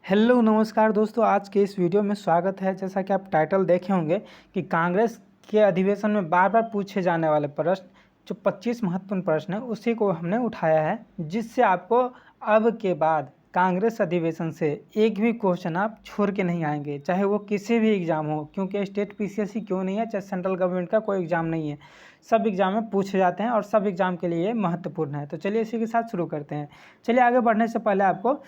Hello नमस्कार दोस्तों, आज के इस वीडियो में स्वागत है। जैसा कि आप टाइटल देखे होंगे कि कांग्रेस के अधिवेशन में बार बार पूछे जाने वाले प्रश्न, जो 25 महत्वपूर्ण प्रश्न है उसी को हमने उठाया है, जिससे आपको अब के बाद कांग्रेस अधिवेशन से एक भी क्वेश्चन आप छोड़ के नहीं आएंगे, चाहे वो किसी भी एग्ज़ाम हो। क्योंकि स्टेट पीसीएससी क्यों नहीं है, चाहे सेंट्रल गवर्नमेंट का कोई एग्ज़ाम नहीं है, सब एग्ज़ाम में पूछे जाते हैं और सब एग्ज़ाम के लिए महत्वपूर्ण है। तो चलिए इसी के साथ शुरू करते हैं। चलिए आगे बढ़ने से पहले आपको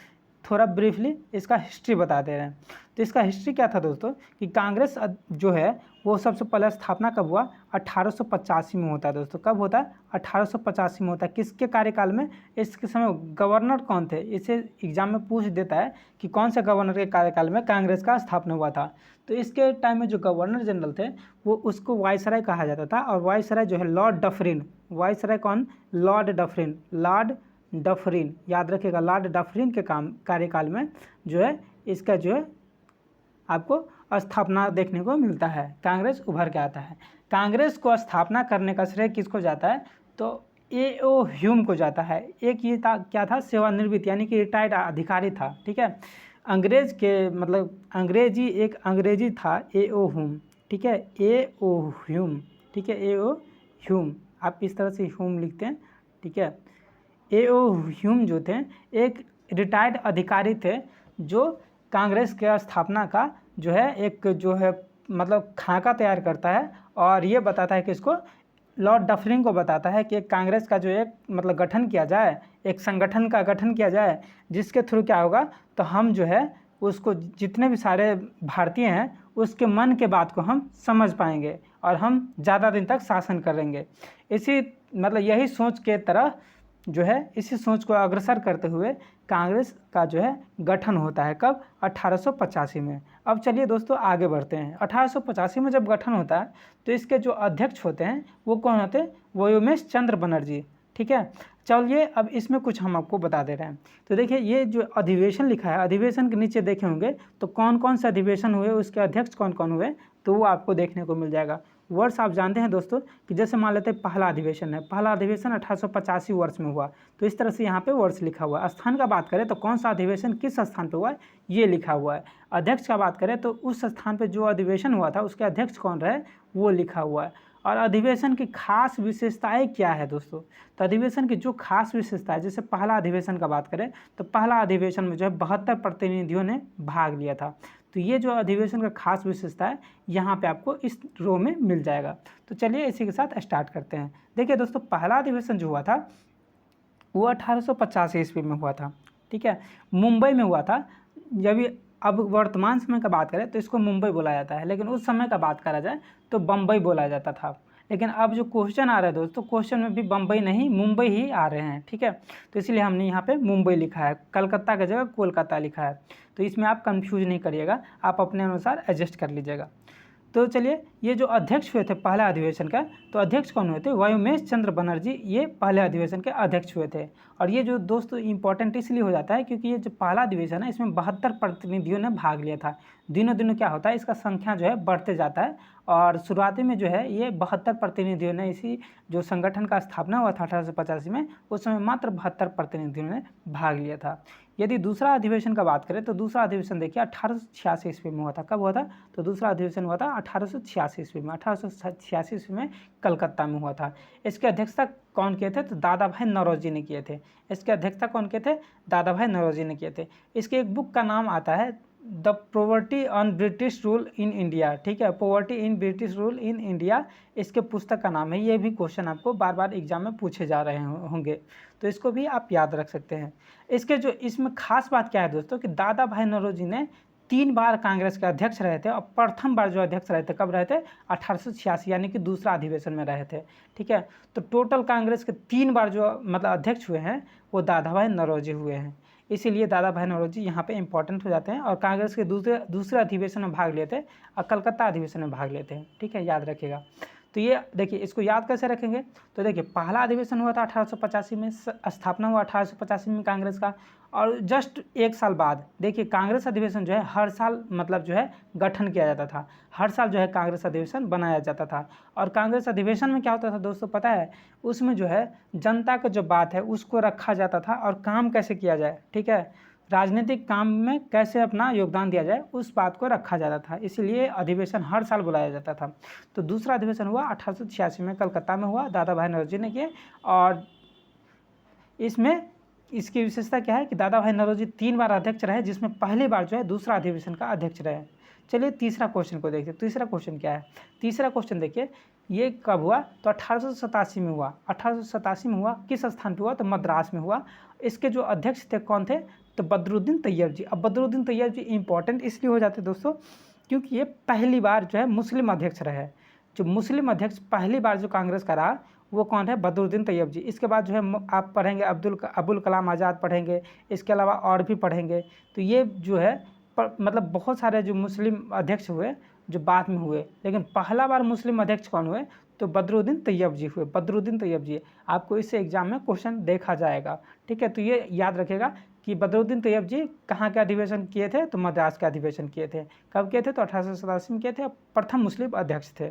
थोड़ा ब्रीफली इसका हिस्ट्री बता दे रहे हैं। तो इसका हिस्ट्री क्या था दोस्तों कि कांग्रेस जो है वो सबसे पहले स्थापना कब हुआ, 1885 में होता है। दोस्तों कब होता है, 1885 में होता है। किसके कार्यकाल में, इसके समय गवर्नर कौन थे, इसे एग्जाम में पूछ देता है कि कौन से गवर्नर के कार्यकाल में कांग्रेस का स्थापना हुआ था। तो इसके टाइम में जो गवर्नर जनरल थे वो उसको वायसराय कहा जाता था, और वायसराय जो है लॉर्ड डफरिन। वायसराय कौन, लॉर्ड डफरिन। लॉर्ड डफरिन, याद रखिएगा, लॉर्ड डफरिन के कार्यकाल में जो है इसका जो है आपको स्थापना देखने को मिलता है, कांग्रेस उभर के आता है। कांग्रेस को स्थापना करने का श्रेय किसको जाता है, तो ए.ओ. ह्यूम को जाता है। एक ये था, क्या था, सेवानिवृत्त यानी कि रिटायर्ड अधिकारी था। ठीक है, अंग्रेज के मतलब अंग्रेजी, एक अंग्रेजी था ए.ओ. ह्यूम। ठीक है, ए.ओ. ह्यूम। ठीक है, ए.ओ. ह्यूम, आप इस तरह से ह्यूम लिखते हैं। ठीक है, ए.ओ. ह्यूम जो थे एक रिटायर्ड अधिकारी थे, जो कांग्रेस के स्थापना का जो है एक जो है मतलब खाका तैयार करता है, और ये बताता है कि इसको लॉर्ड डफरिन को बताता है कि एक कांग्रेस का जो एक मतलब गठन किया जाए, एक संगठन का गठन किया जाए, जिसके थ्रू क्या होगा, तो हम जो है उसको जितने भी सारे भारतीय हैं उसके मन के बात को हम समझ पाएंगे और हम ज़्यादा दिन तक शासन करेंगे। इसी मतलब यही सोच के तरह जो है, इसी सोच को अग्रसर करते हुए कांग्रेस का जो है गठन होता है। कब, 1885 में। अब चलिए दोस्तों आगे बढ़ते हैं। 1885 में जब गठन होता है तो इसके जो अध्यक्ष होते हैं वो कौन होते हैं, व्योमेश चंद्र बनर्जी। ठीक है, चलिए अब इसमें कुछ हम आपको बता दे रहे हैं। तो देखिए ये जो अधिवेशन लिखा है, अधिवेशन के नीचे देखे होंगे तो कौन कौन से अधिवेशन हुए, उसके अध्यक्ष कौन कौन हुए, तो वो आपको देखने को मिल जाएगा। वर्ष आप जानते हैं दोस्तों कि जैसे मान लेते हैं पहला अधिवेशन है, पहला अधिवेशन 1885 वर्ष में हुआ, तो इस तरह से यहाँ पे वर्ष लिखा हुआ है। स्थान का बात करें तो कौन सा अधिवेशन किस स्थान पे हुआ है, ये लिखा हुआ है। अध्यक्ष का बात करें तो उस स्थान पे जो अधिवेशन हुआ था उसके अध्यक्ष कौन रहे, वो लिखा हुआ है। और अधिवेशन की खास विशेषताएं क्या है दोस्तों, तो अधिवेशन की जो खास विशेषता है, जैसे पहला अधिवेशन का बात करें तो पहला अधिवेशन में जो है 72 प्रतिनिधियों ने भाग लिया था। तो ये जो अधिवेशन का खास विशेषता है यहाँ पे आपको इस रो में मिल जाएगा। तो चलिए इसी के साथ स्टार्ट करते हैं। देखिए दोस्तों, पहला अधिवेशन जो हुआ था वो 1885 ईस्वी में हुआ था। ठीक है, मुंबई में हुआ था। जब अब वर्तमान समय का बात करें तो इसको मुंबई बोला जाता है, लेकिन उस समय का बात करा जाए तो बम्बई बोला जाता था। लेकिन अब जो क्वेश्चन आ रहा है दोस्तों, क्वेश्चन में भी बम्बई नहीं मुंबई ही आ रहे हैं। ठीक है, तो इसलिए हमने यहाँ पे मुंबई लिखा है, कलकत्ता की जगह कोलकाता लिखा है। तो इसमें आप कंफ्यूज नहीं करिएगा, आप अपने अनुसार एडजस्ट कर लीजिएगा। तो चलिए, ये जो अध्यक्ष हुए थे पहला अधिवेशन का, तो अध्यक्ष कौन हुए थे, व्योमेश चंद्र बनर्जी, ये पहले अधिवेशन के अध्यक्ष हुए थे। और ये जो दोस्तों इंपॉर्टेंट इसलिए हो जाता है क्योंकि ये जो पहला अधिवेशन है इसमें 72 प्रतिनिधियों ने भाग लिया था। दिनों दिनों क्या होता है, इसका संख्या जो है बढ़ते जाता है, और शुरुआती में जो है ये 72 प्रतिनिधियों ने, इसी जो संगठन का स्थापना हुआ था 1885 में, उस समय मात्र 72 प्रतिनिधियों ने भाग लिया था। यदि दूसरा अधिवेशन का बात करें तो दूसरा अधिवेशन देखिए 1886 ईस्वी में हुआ था। कब हुआ था, तो दूसरा अधिवेशन हुआ था 1886 ईस्वी में। 1886 ईस्वी में कलकत्ता में हुआ था। इसकी अध्यक्षता कौन किए थे, तो दादा भाई नौरोजी ने किए थे। इसकी अध्यक्षता कौन किए थे, दादा भाई नौरोजी ने किए थे। इसके एक बुक का नाम आता है the poverty on British rule in India. ठीक है, poverty in British rule in India इसके पुस्तक का नाम है। ये भी क्वेश्चन आपको बार बार एग्जाम में पूछे जा रहे होंगे, तो इसको भी आप याद रख सकते हैं। इसके जो इसमें खास बात क्या है दोस्तों कि दादा भाई नौरोजी ने 3 बार कांग्रेस के अध्यक्ष रहे थे, और प्रथम बार जो अध्यक्ष रहे थे कब रहे थे, 1886 यानी कि दूसरा अधिवेशन में रहे थे। ठीक है, तो टोटल कांग्रेस के 3 बार जो मतलब अध्यक्ष हुए हैं वो दादा भाई नौरोजी हुए हैं। इसीलिए दादा भाई नौरोजी यहाँ पे इंपॉर्टेंट हो जाते हैं, और कांग्रेस के दूसरे अधिवेशन में भाग लेते और कलकत्ता अधिवेशन में भाग लेते हैं। ठीक है, याद रखिएगा। तो ये देखिए, इसको याद कैसे रखेंगे, तो देखिए पहला अधिवेशन हुआ था 1885 में, स्थापना हुआ 1885 में कांग्रेस का, और जस्ट 1 साल बाद देखिए कांग्रेस अधिवेशन जो है हर साल मतलब जो है गठन किया जाता था। हर साल जो है कांग्रेस अधिवेशन बनाया जाता था। और कांग्रेस अधिवेशन में क्या होता था दोस्तों पता है, उसमें जो है जनता का जो बात है उसको रखा जाता था और काम कैसे किया जाए। ठीक है, राजनीतिक काम में कैसे अपना योगदान दिया जाए उस बात को रखा जाता था, इसलिए अधिवेशन हर साल बुलाया जाता था। तो दूसरा अधिवेशन हुआ 1886 में, कलकत्ता में हुआ, दादा भाई नौरोजी ने किए। और इसमें इसकी विशेषता क्या है कि दादा भाई नौरोजी 3 बार अध्यक्ष रहे, जिसमें पहली बार जो है दूसरा अधिवेशन का अध्यक्ष रहे। चलिए तीसरा क्वेश्चन को देखते हैं। तीसरा क्वेश्चन क्या है? तीसरा क्वेश्चन देखिए, ये कब हुआ? तो 1887 में हुआ। 1887 में हुआ, किस स्थान पर हुआ? तो मद्रास में हुआ। इसके जो अध्यक्ष थे कौन थे? तो बदरुद्दीन तैयब जी। अब बदरुद्दीन तैयब जी इंपॉर्टेंट इसलिए हो जाते दोस्तों क्योंकि ये पहली बार जो है मुस्लिम अध्यक्ष रहे। जो मुस्लिम अध्यक्ष पहली बार जो कांग्रेस का रहा वो कौन है? बदरुद्दीन तैयब जी। इसके बाद जो है आप पढ़ेंगे अबुल कलाम आज़ाद पढ़ेंगे, इसके अलावा और भी पढ़ेंगे। तो ये जो है मतलब बहुत सारे जो मुस्लिम अध्यक्ष हुए जो बाद में हुए, लेकिन पहला बार मुस्लिम अध्यक्ष कौन हुए? तो बदरुद्दीन तैयब जी हुए। बदरुद्दीन तैयब जी, आपको इससे एग्जाम में क्वेश्चन देखा जाएगा, ठीक है। तो ये याद रखेगा कि बदरुद्दीन तैयब जी कहाँ के अधिवेशन किए थे? तो मद्रास के अधिवेशन किए थे। कब किए थे? तो 1887 में किए थे। प्रथम मुस्लिम अध्यक्ष थे।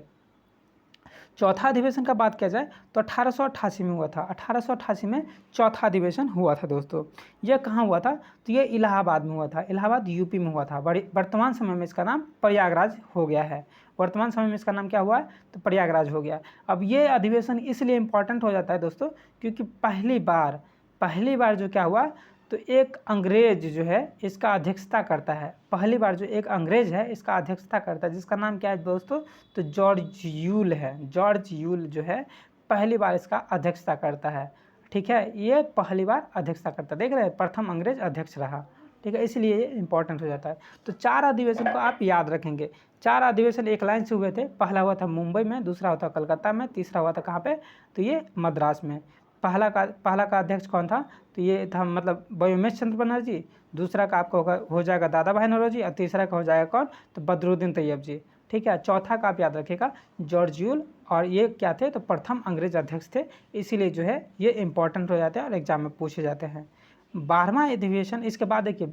चौथा अधिवेशन का बात किया जाए तो 1888 में हुआ था। 1888 में चौथा अधिवेशन हुआ था दोस्तों। यह कहाँ हुआ था? तो ये इलाहाबाद में हुआ था। इलाहाबाद यूपी में हुआ था। वर्तमान समय में इसका नाम प्रयागराज हो गया है। वर्तमान समय में इसका नाम क्या हुआ है? तो प्रयागराज हो गया। अब ये अधिवेशन इसलिए इम्पॉर्टेंट हो जाता है दोस्तों क्योंकि पहली बार जो क्या हुआ? तो एक अंग्रेज जो है इसका अध्यक्षता करता है। पहली बार जो एक अंग्रेज है इसका अध्यक्षता करता है, जिसका नाम क्या है दोस्तों? तो जॉर्ज यूल है। जॉर्ज यूल जो है पहली बार इसका अध्यक्षता करता है, ठीक है। ये पहली बार अध्यक्षता करता है, देख रहे हैं, प्रथम अंग्रेज अध्यक्ष रहा, ठीक है, इसलिए ये इंपॉर्टेंट हो जाता है। तो 4 अधिवेशन को आप याद रखेंगे। 4 अधिवेशन एक लाइन से हुए थे। पहला हुआ था मुंबई में, दूसरा हुआ था कलकत्ता में, तीसरा हुआ था कहाँ पे? तो ये मद्रास में। पहला का अध्यक्ष कौन था? तो ये था मतलब व्योमेश चंद्र बनर्जी। दूसरा का आपका हो जाएगा दादा भाई नौरोजी और तीसरा का हो जाएगा कौन? तो बदरुद्दीन तैयब जी, ठीक है। चौथा का आप याद रखिएगा जॉर्ज यूल। और ये क्या थे? तो प्रथम अंग्रेज अध्यक्ष थे, इसीलिए जो है ये इंपॉर्टेंट हो जाते हैं और एग्जाम में पूछे जाते हैं। 12वां अधिवेशन, इसके बाद देखिए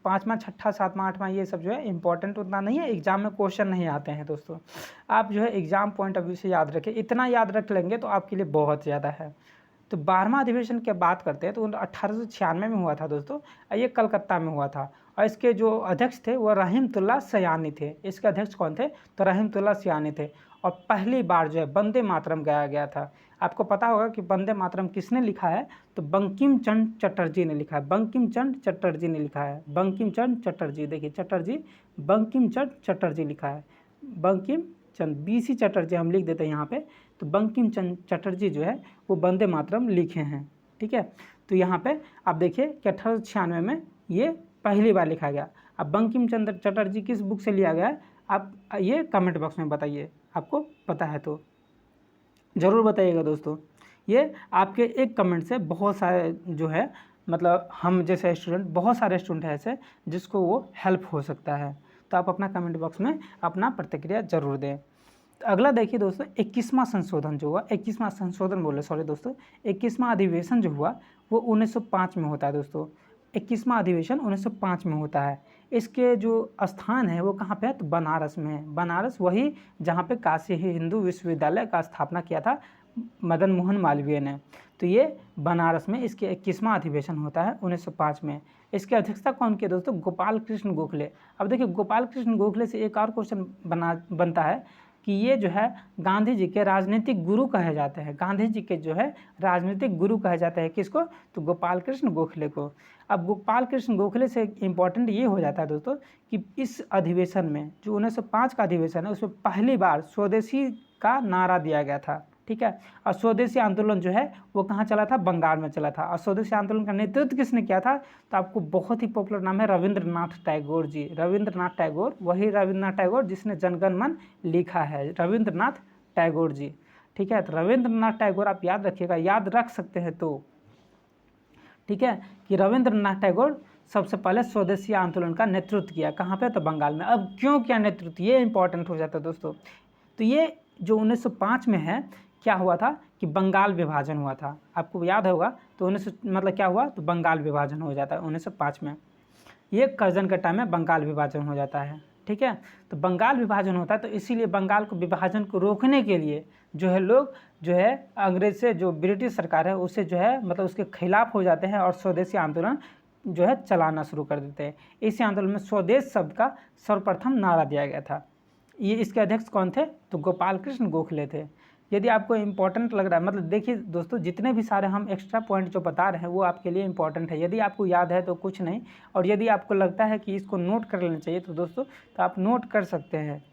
5वां, 6ठा, 7वां, 8वां ये सब जो है इंपॉर्टेंट उतना नहीं है, एग्जाम में क्वेश्चन नहीं आते हैं दोस्तों। आप जो है एग्जाम पॉइंट ऑफ व्यू से याद रखें, इतना याद रख लेंगे तो आपके लिए बहुत ज़्यादा है। तो 12वां अधिवेशन की बात करते हैं तो 1896 में हुआ था दोस्तों। ये कलकत्ता में हुआ था और इसके जो अध्यक्ष थे वो रहीमतुल्लाह सयानी थे। इसके अध्यक्ष कौन थे? तो रहीमतुल्लाह सयानी थे। और पहली बार जो है वंदे मातरम गाया गया था। आपको पता होगा कि वंदे मातरम किसने लिखा है? तो बंकिम चंद्र चटर्जी ने लिखा है। बंकिम चंद्र चटर्जी ने लिखा है। बंकिम चंद्र चटर्जी, देखिए चटर्जी, बंकिम चंद्र चटर्जी लिखा है। बंकिम चंद्र, BC चटर्जी हम लिख देते हैं यहाँ पे। तो बंकिम चंद्र चटर्जी जो है वो वंदे मातरम लिखे हैं, ठीक है। तो यहाँ पे आप देखिए कि 1896 में ये पहली बार लिखा गया। अब बंकिम चंद्र चटर्जी किस बुक से लिया गया है? आप ये कमेंट बॉक्स में बताइए, आपको पता है तो ज़रूर बताइएगा दोस्तों। ये आपके एक कमेंट से बहुत सारे जो है मतलब हम जैसे स्टूडेंट, बहुत सारे स्टूडेंट हैं ऐसे जिसको वो हेल्प हो सकता है। तो आप अपना कमेंट बॉक्स में अपना प्रतिक्रिया ज़रूर दें। तो अगला देखिए दोस्तों, 21वां संशोधन जो हुआ, 21वां संशोधन बोले सॉरी दोस्तों, 21वां अधिवेशन जो हुआ वो 1905 में होता है दोस्तों। 21वां अधिवेशन 1905 में होता है। इसके जो स्थान है वो कहाँ पे है? तो बनारस में है। बनारस वही जहाँ पे काशी हिंदू विश्वविद्यालय का स्थापना किया था मदन मोहन मालवीय ने। तो ये बनारस में इसके 21वां अधिवेशन होता है 1905 में। इसकी अध्यक्षता कौन की दोस्तों? गोपाल कृष्ण गोखले। अब देखिए गोपाल कृष्ण गोखले से एक और क्वेश्चन बनता है कि ये जो है गांधी जी के राजनीतिक गुरु कहे जाते हैं। गांधी जी के जो है राजनीतिक गुरु कहे जाते हैं किसको? तो गोपाल कृष्ण गोखले को। अब गोपाल कृष्ण गोखले से इम्पॉर्टेंट ये हो जाता है दोस्तों कि इस अधिवेशन में जो 1905 का अधिवेशन है उसमें पहली बार स्वदेशी का नारा दिया गया था, ठीक है। और स्वदेशी आंदोलन जो है वो कहाँ चला था? बंगाल में चला था। और स्वदेशी आंदोलन का नेतृत्व किसने किया था? तो आपको बहुत ही पॉपुलर नाम है रविंद्रनाथ टैगोर जी। रविंद्रनाथ टैगोर, वही रविंद्रनाथ टैगोर जिसने जनगण मन लिखा है, रविंद्रनाथ टैगोर जी, ठीक है। तो रविंद्रनाथ टैगोर आप याद रखिएगा, याद रख सकते हैं तो, ठीक है, कि रविंद्रनाथ टैगोर सबसे पहले स्वदेशी आंदोलन का नेतृत्व किया। कहाँ पे? तो बंगाल में। अब क्यों किया नेतृत्व, ये इंपॉर्टेंट हो जाता है दोस्तों। तो ये जो 1905 में है, क्या हुआ था कि बंगाल विभाजन हुआ था। आपको याद होगा तो 19 मतलब क्या हुआ? तो बंगाल विभाजन हो जाता है 1905 में। ये कर्जन के टाइम में बंगाल विभाजन हो जाता है, ठीक है। तो बंगाल विभाजन होता है तो इसीलिए बंगाल को विभाजन को रोकने के लिए जो है लोग जो है अंग्रेज से, जो ब्रिटिश सरकार है उससे जो है मतलब उसके खिलाफ हो जाते हैं और स्वदेशी आंदोलन जो है चलाना शुरू कर देते हैं। इसी आंदोलन में स्वदेश शब्द का सर्वप्रथम नारा दिया गया था। ये इसके अध्यक्ष कौन थे? तो गोपाल कृष्ण गोखले थे। यदि आपको इम्पोर्टेंट लग रहा है, मतलब देखिए दोस्तों, जितने भी सारे हम एक्स्ट्रा पॉइंट जो बता रहे हैं वो आपके लिए इंपॉर्टेंट है। यदि आपको याद है तो कुछ नहीं, और यदि आपको लगता है कि इसको नोट कर लेना चाहिए तो दोस्तों तो आप नोट कर सकते हैं।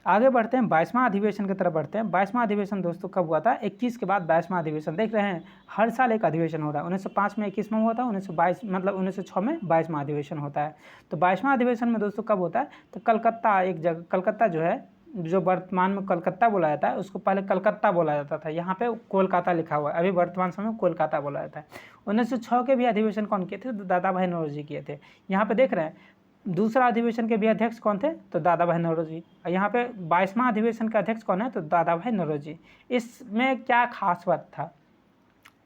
आगे बढ़ते हैं, 22वां अधिवेशन की तरफ बढ़ते हैं। 22वां अधिवेशन दोस्तों कब हुआ था? 21 के बाद 22वां अधिवेशन। देख रहे हैं हर साल एक अधिवेशन हो रहा है। 1905 में 21वां हुआ था, 1922 मतलब 1906 में 22वां अधिवेशन होता है। तो 22वां अधिवेशन में दोस्तों कब होता है? तो कलकत्ता, एक जगह कलकत्ता जो है, जो वर्तमान में कलकत्ता बोला जाता है, उसको पहले कलकत्ता बोला जाता था। यहाँ पे कोलकाता लिखा हुआ है, अभी वर्तमान समय में कोलकाता बोला जाता है। 1906 के भी अधिवेशन कौन किए थे? तो दादा भाई नौरोजी किए थे। यहाँ पे देख रहे हैं दूसरा अधिवेशन के भी अध्यक्ष कौन थे? तो दादा भाई नौरोजी। यहाँ पे 22वां अधिवेशन का अध्यक्ष कौन है? तो दादा भाई नौरोजी। इसमें क्या खास बात था?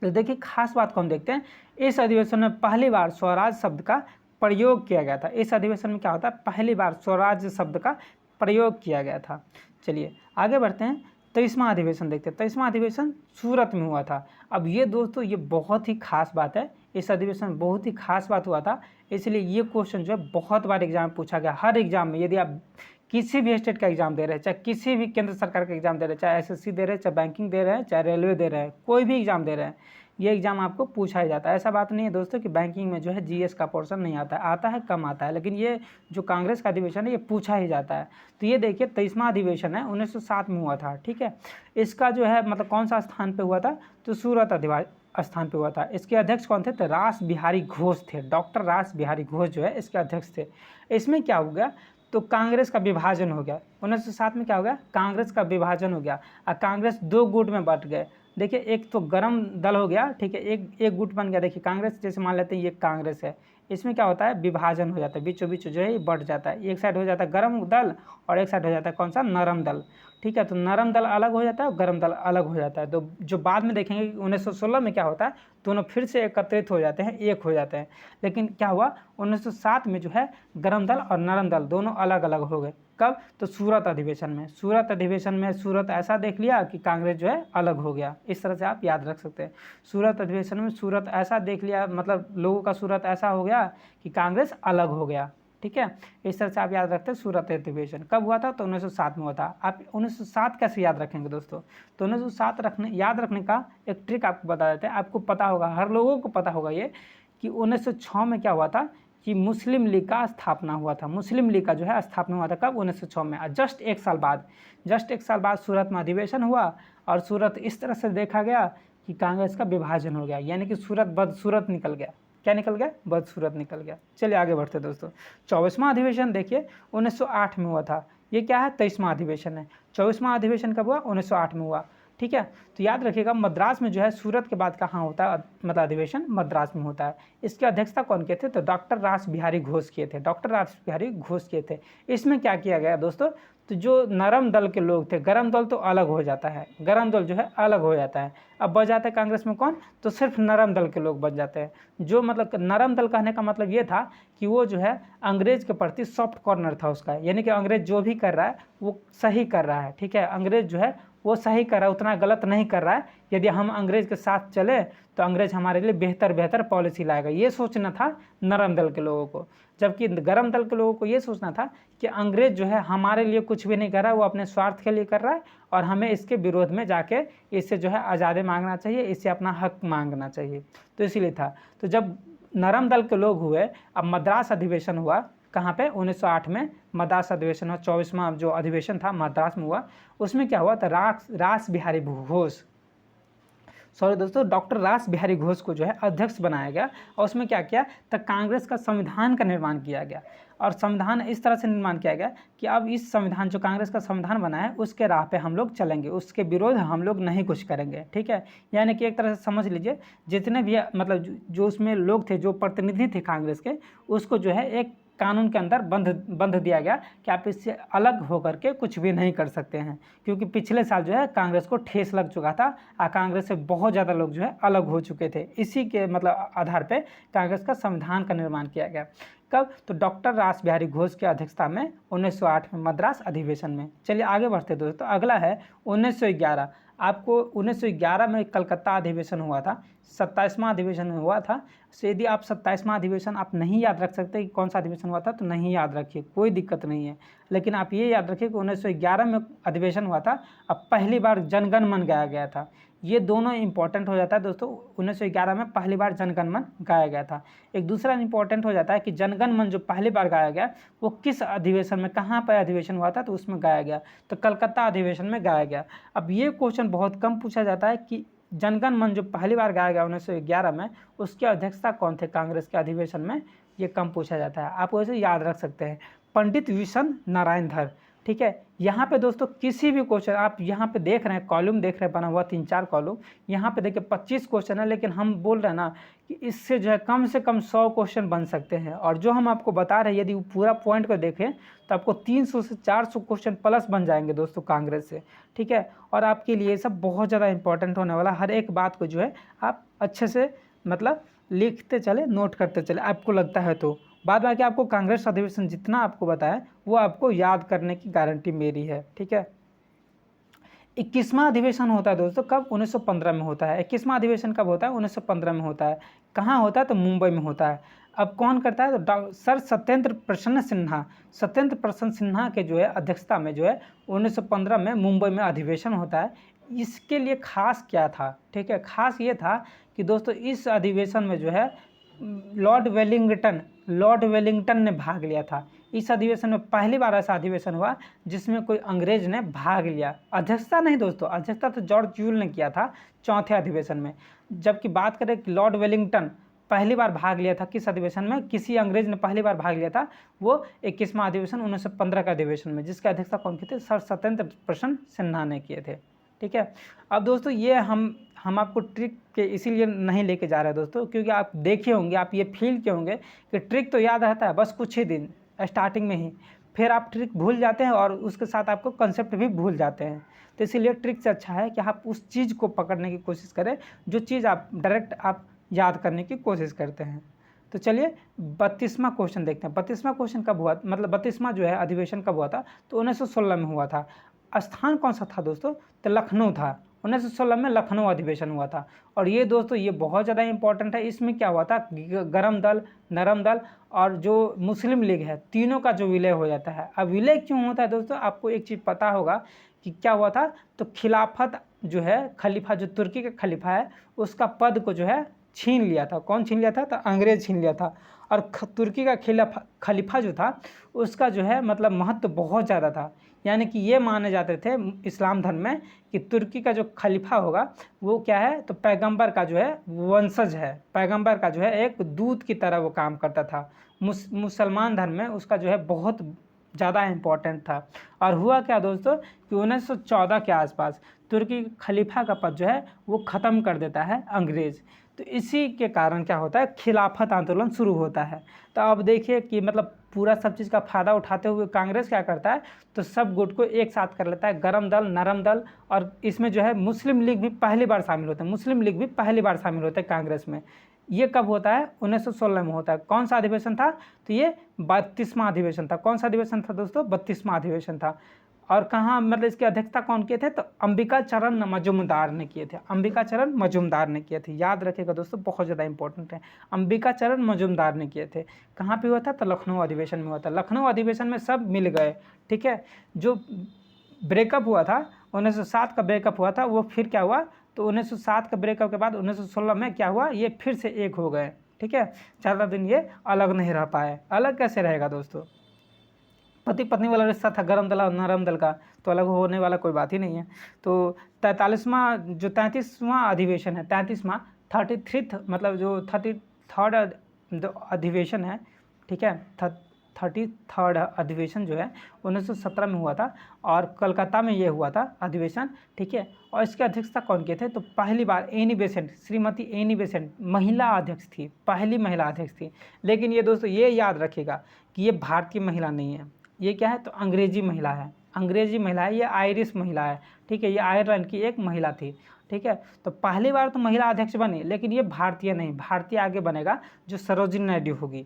तो देखिए खास बात कौन देखते हैं। इस अधिवेशन में पहली बार स्वराज शब्द का प्रयोग किया गया था। इस अधिवेशन में क्या होता है? पहली बार स्वराज शब्द का प्रयोग किया गया था। चलिए आगे बढ़ते हैं, 23वां अधिवेशन देखते हैं। 23वां अधिवेशन सूरत में हुआ था। अब ये दोस्तों ये बहुत ही खास बात है, इस अधिवेशन में बहुत ही खास बात हुआ था, इसलिए ये क्वेश्चन जो है बहुत बार एग्जाम में पूछा गया। हर एग्जाम में, यदि आप किसी भी स्टेट का एग्जाम दे रहे हैं, चाहे किसी भी केंद्र सरकार का एग्जाम दे रहे हैं, चाहे एसएससी दे रहे हैं, चाहे बैंकिंग दे रहे हैं, चाहे रेलवे दे रहे हैं, कोई भी एग्जाम दे रहे हैं, ये एग्जाम आपको पूछा ही जाता है। ऐसा बात नहीं है दोस्तों कि बैंकिंग में जो है जीएस का पोर्शन नहीं आता है, आता है, कम आता है, लेकिन ये जो कांग्रेस का अधिवेशन है ये पूछा ही जाता है। तो ये देखिए 23वां अधिवेशन है, 1907 में हुआ था। ठीक है, इसका जो है मतलब कौन सा स्थान पे हुआ था? तो सूरत स्थान पे हुआ था। इसके अध्यक्ष कौन थे? तो रास बिहारी घोष थे। डॉक्टर रास बिहारी घोष जो है इसके अध्यक्ष थे। इसमें क्या हो गया? तो कांग्रेस का विभाजन हो गया। 1907 में क्या हो गया? कांग्रेस का विभाजन हो गया और कांग्रेस दो गुट में बंट गए। देखिए एक तो गरम दल हो गया, ठीक है, एक गुट बन गया। देखिए कांग्रेस, जैसे मान लेते हैं ये कांग्रेस है, इसमें क्या होता है? विभाजन हो जाता है, बीचों बीच जो है ये बढ़ जाता है। एक साइड हो जाता है गरम दल और एक साइड हो जाता है कौन सा? नरम दल। ठीक है, तो नरम दल अलग हो जाता है और गरम दल अलग हो जाता है। तो जो बाद में देखेंगे 1916 में क्या होता है, दोनों फिर से एकत्रित हो जाते हैं, एक हो जाते हैं। लेकिन क्या हुआ 1907 में जो है गरम दल और नरम दल दोनों अलग अलग हो गए। कब? तो सूरत अधिवेशन में। सूरत अधिवेशन में सूरत ऐसा देख लिया कि कांग्रेस जो है अलग हो गया। इस तरह से आप याद रख सकते हैं। सूरत अधिवेशन में सूरत ऐसा देख लिया, मतलब लोगों का सूरत ऐसा हो गया कि कांग्रेस अलग हो गया। ठीक है, इस तरह से आप याद रखते हैं। सूरत अधिवेशन कब हुआ था? तो 1907 में हुआ था। आप 1907 कैसे याद रखेंगे दोस्तों? तो 1907 याद रखने का एक ट्रिक आपको बता देते हैं। आपको पता होगा, हर लोगों को पता होगा ये, कि 1906 में क्या हुआ था कि मुस्लिम लीग का स्थापना हुआ था। मुस्लिम लीग का जो है स्थापना हुआ था कब? 1906 में। जस्ट एक साल बाद सूरत में अधिवेशन हुआ और सूरत इस तरह से देखा गया कि कांग्रेस का विभाजन हो गया, यानी कि सूरत बदसूरत निकल गया। क्या निकल गया? बदसूरत निकल गया। चलिए आगे बढ़ते दोस्तों। 24वां अधिवेशन देखिए 1908 में हुआ था। ये क्या है? 23वां अधिवेशन है। 24वां अधिवेशन कब हुआ? 1908 में हुआ। ठीक है, तो याद रखिएगा मद्रास में जो है, सूरत के बाद कहाँ होता है मतलब अधिवेशन? मद्रास में होता है। इसकी अध्यक्षता कौन किए थे? तो डॉक्टर रास बिहारी घोष किए थे। डॉक्टर रास बिहारी घोष किए थे। इसमें क्या किया गया दोस्तों? तो जो नरम दल के लोग थे, गरम दल तो अलग हो जाता है, गरम दल जो है अलग हो जाता है। अब बच जाते हैं कांग्रेस में कौन? तो सिर्फ नरम दल के लोग बच जाते हैं। जो मतलब नरम दल कहने का मतलब ये था कि वो जो है अंग्रेज के प्रति सॉफ्ट कॉर्नर था उसका, यानी कि अंग्रेज जो भी कर रहा है वो सही कर रहा है। ठीक है, अंग्रेज जो है वो सही कर रहा है, उतना गलत नहीं कर रहा है। यदि हम अंग्रेज के साथ चले तो अंग्रेज हमारे लिए बेहतर पॉलिसी लाएगा, ये सोचना था नरम दल के लोगों को। जबकि गरम दल के लोगों को ये सोचना था कि अंग्रेज जो है हमारे लिए कुछ भी नहीं कर रहा है, वो अपने स्वार्थ के लिए कर रहा है और हमें इसके विरोध में जाके इससे जो है आज़ादी मांगना चाहिए, इससे अपना हक मांगना चाहिए। तो इसीलिए था। तो जब नरम दल के लोग हुए, अब मद्रास अधिवेशन हुआ कहाँ पे? 1908 में मद्रास अधिवेशन हुआ। 24वां जो अधिवेशन था मद्रास में हुआ। उसमें क्या हुआ था? रास बिहारी घोष, सॉरी दोस्तों, डॉक्टर रास बिहारी घोष को जो है अध्यक्ष बनाया गया और उसमें क्या किया? तो कांग्रेस का संविधान का निर्माण किया गया। और संविधान इस तरह से निर्माण किया गया कि अब इस संविधान, जो कांग्रेस का संविधान बना है, उसके राह पे हम लोग चलेंगे, उसके विरोध हम लोग नहीं कुछ करेंगे। ठीक है, यानी कि एक तरह से समझ लीजिए जितने भी मतलब जो उसमें लोग थे, जो प्रतिनिधि थे कांग्रेस के, उसको जो है एक कानून के अंदर बंध दिया गया कि आप इससे अलग होकर के कुछ भी नहीं कर सकते हैं। क्योंकि पिछले साल जो है कांग्रेस को ठेस लग चुका था और कांग्रेस से बहुत ज़्यादा लोग जो है अलग हो चुके थे। इसी के मतलब आधार पे कांग्रेस का संविधान का निर्माण किया गया। कब? तो डॉक्टर रास बिहारी घोष की अध्यक्षता में 1908 में मद्रास अधिवेशन में। चलिए आगे बढ़ते दोस्तों। अगला है 1911। आपको 1911 में कलकत्ता अधिवेशन हुआ था, 27वां अधिवेशन हुआ था। तो यदि आप 27वां अधिवेशन आप नहीं याद रख सकते कि कौन सा अधिवेशन हुआ था तो नहीं याद रखिए, कोई दिक्कत नहीं है। लेकिन आप ये याद रखिए कि 1911 में अधिवेशन हुआ था, अब पहली बार जनगण मन गाया गया था। ये दोनों इंपॉर्टेंट हो जाता है दोस्तों। 1911 में पहली बार जनगण मन गाया गया था। एक दूसरा इंपॉर्टेंट हो जाता है कि जनगण मन जो पहली बार गाया गया वो किस अधिवेशन में, कहाँ पर अधिवेशन हुआ था, तो उसमें गाया गया, तो कलकत्ता अधिवेशन में गाया गया। अब ये क्वेश्चन बहुत कम पूछा जाता है कि जनगण मन जो पहली बार गाया गया 1911 में, उसकी अध्यक्षता कौन थे कांग्रेस के अधिवेशन में, ये कम पूछा जाता है। आप वैसे याद रख सकते हैं, पंडित विशन नारायण धर। ठीक है, यहाँ पे दोस्तों किसी भी क्वेश्चन आप यहाँ पे देख रहे हैं, कॉलम देख रहे हैं बना हुआ 3-4 कॉलम, यहाँ पे देखिए 25 क्वेश्चन है, लेकिन हम बोल रहे हैं ना कि इससे जो है कम से कम 100 क्वेश्चन बन सकते हैं। और जो हम आपको बता रहे हैं, यदि पूरा पॉइंट को देखें तो आपको 300 से 400 क्वेश्चन प्लस बन जाएंगे दोस्तों कांग्रेस से। ठीक है, और आपके लिए ये सब बहुत ज़्यादा इंपॉर्टेंट होने वाला, हर एक बात को जो है आप अच्छे से मतलब लिखते चले, नोट करते चले, आपको लगता है तो। बाद में आपको कांग्रेस अधिवेशन जितना आपको बताया वो आपको याद करने की गारंटी मेरी है। ठीक है, 21वां अधिवेशन होता है दोस्तों, कब? 1915 में होता है। 21वां अधिवेशन कब होता है? 1915 में होता है। कहाँ होता है? तो मुंबई में होता है। अब कौन करता है? तो सर सत्येंद्र प्रसन्न सिन्हा, सत्येंद्र प्रसन्न सिन्हा के जो है अध्यक्षता में जो है 1915 में मुंबई में अधिवेशन होता है। इसके लिए खास क्या था? ठीक है, खास ये था कि दोस्तों इस अधिवेशन में जो है लॉर्ड वेलिंगटन ने भाग लिया था। इस अधिवेशन में पहली बार ऐसा अधिवेशन हुआ जिसमें कोई अंग्रेज ने भाग लिया। अध्यक्षता नहीं दोस्तों, अध्यक्षता तो जॉर्ज यूल ने किया था चौथे अधिवेशन में। जबकि बात करें कि लॉर्ड वेलिंगटन पहली बार भाग लिया था किस अधिवेशन में, किसी अंग्रेज ने पहली बार भाग लिया था, वो 21वां अधिवेशन 1915 का अधिवेशन में, जिसकी अध्यक्षता कौन किए थे? सर सत्येंद्र प्रसन्न सिन्हा ने किए थे। ठीक है, अब दोस्तों ये हम आपको ट्रिक के इसीलिए नहीं लेके जा रहे हैं दोस्तों, क्योंकि आप देखे होंगे, आप ये फील किए होंगे कि ट्रिक तो याद रहता है बस कुछ ही दिन स्टार्टिंग में ही, फिर आप ट्रिक भूल जाते हैं और उसके साथ आपको कंसेप्ट भी भूल जाते हैं। तो इसीलिए ट्रिक से अच्छा है कि आप उस चीज़ को पकड़ने की कोशिश करें जो चीज़ आप डायरेक्ट आप याद करने की कोशिश करते हैं। तो चलिए 32वां क्वेश्चन देखते हैं। 32वां क्वेश्चन कब हुआ, मतलब 32वां जो है अधिवेशन कब हुआ था? तो 1916 में हुआ था। स्थान कौन सा था दोस्तों? तो लखनऊ था। 1916 में लखनऊ अधिवेशन हुआ था। और ये दोस्तों ये बहुत ज़्यादा इंपॉर्टेंट है। इसमें क्या हुआ था? गरम दल, नरम दल और जो मुस्लिम लीग है, तीनों का जो विलय हो जाता है। अब विलय क्यों होता है दोस्तों? आपको एक चीज़ पता होगा कि क्या हुआ था, तो खिलाफत जो है, खलीफा जो तुर्की का खलीफा है, उसका पद को जो है छीन लिया था। कौन छीन लिया था? तो अंग्रेज छीन लिया था। और तुर्की का खलीफा जो था उसका जो है मतलब महत्व बहुत ज़्यादा था। यानी कि ये माने जाते थे इस्लाम धर्म में कि तुर्की का जो खलीफा होगा वो क्या है, तो पैगंबर का जो है वंशज है, पैगंबर का जो है एक दूत की तरह वो काम करता था। मुसलमान धर्म में उसका जो है बहुत ज़्यादा इम्पोर्टेंट था। और हुआ क्या दोस्तों कि 1914 के आसपास तुर्की खलीफा का पद जो है वो ख़त्म कर देता है अंग्रेज़। तो इसी के कारण क्या होता है, खिलाफत आंदोलन शुरू होता है। तो अब देखिए कि मतलब पूरा सब चीज़ का फ़ायदा उठाते हुए कांग्रेस क्या करता है, तो सब गुट को एक साथ कर लेता है, गरम दल, नरम दल, और इसमें जो है मुस्लिम लीग भी पहली बार शामिल होते हैं। मुस्लिम लीग भी पहली बार शामिल होते हैं कांग्रेस में। ये कब होता है? 1916 में होता है। कौन सा अधिवेशन था? तो ये 32वां अधिवेशन था। कौन सा अधिवेशन था दोस्तों? 32वां अधिवेशन था। और कहाँ मतलब इसकी अध्यक्षता कौन किए थे? तो अंबिका चरण मजूमदार ने किए थे। अंबिका चरण मजूमदार ने किए थे, याद रखिएगा दोस्तों, बहुत ज़्यादा इंपॉर्टेंट है। अंबिका चरण मजूमदार ने किए थे। कहाँ पे हुआ था? तो लखनऊ अधिवेशन में हुआ था। लखनऊ अधिवेशन में सब मिल गए। ठीक है, जो ब्रेकअप हुआ था 1907 का ब्रेकअप हुआ था, वो फिर क्या हुआ, तो 1907 का ब्रेकअप के बाद 1916 में क्या हुआ, ये फिर से एक हो गए। ठीक है, ज़्यादा दिन ये अलग नहीं रह पाए। अलग कैसे रहेगा दोस्तों? पति पत्नी वाला रिश्ता था गरम दल और नरम दल का, तो अलग होने वाला कोई बात ही नहीं है। तो 33वां अधिवेशन है, 33वां 33 मतलब जो 33rd अधिवेशन है, ठीक है, 33rd अधिवेशन जो है 1917 में हुआ था और कलकत्ता में ये हुआ था अधिवेशन। ठीक है, और इसकी अध्यक्षता कौन किए थे? तो पहली बार Annie Besant, Shrimati Annie Besant महिला अध्यक्ष थी, पहली महिला अध्यक्ष थी। लेकिन ये दोस्तों ये याद रखिएगा कि ये भारतीय महिला नहीं है, ये क्या है, तो अंग्रेजी महिला है। अंग्रेजी महिला है, ये आयरिश महिला है। ठीक है, ये आयरलैंड की एक महिला थी। ठीक है, तो पहली बार तो महिला अध्यक्ष बनी, लेकिन ये भारतीय नहीं, भारतीय आगे बनेगा जो सरोजिनी नायडू होगी।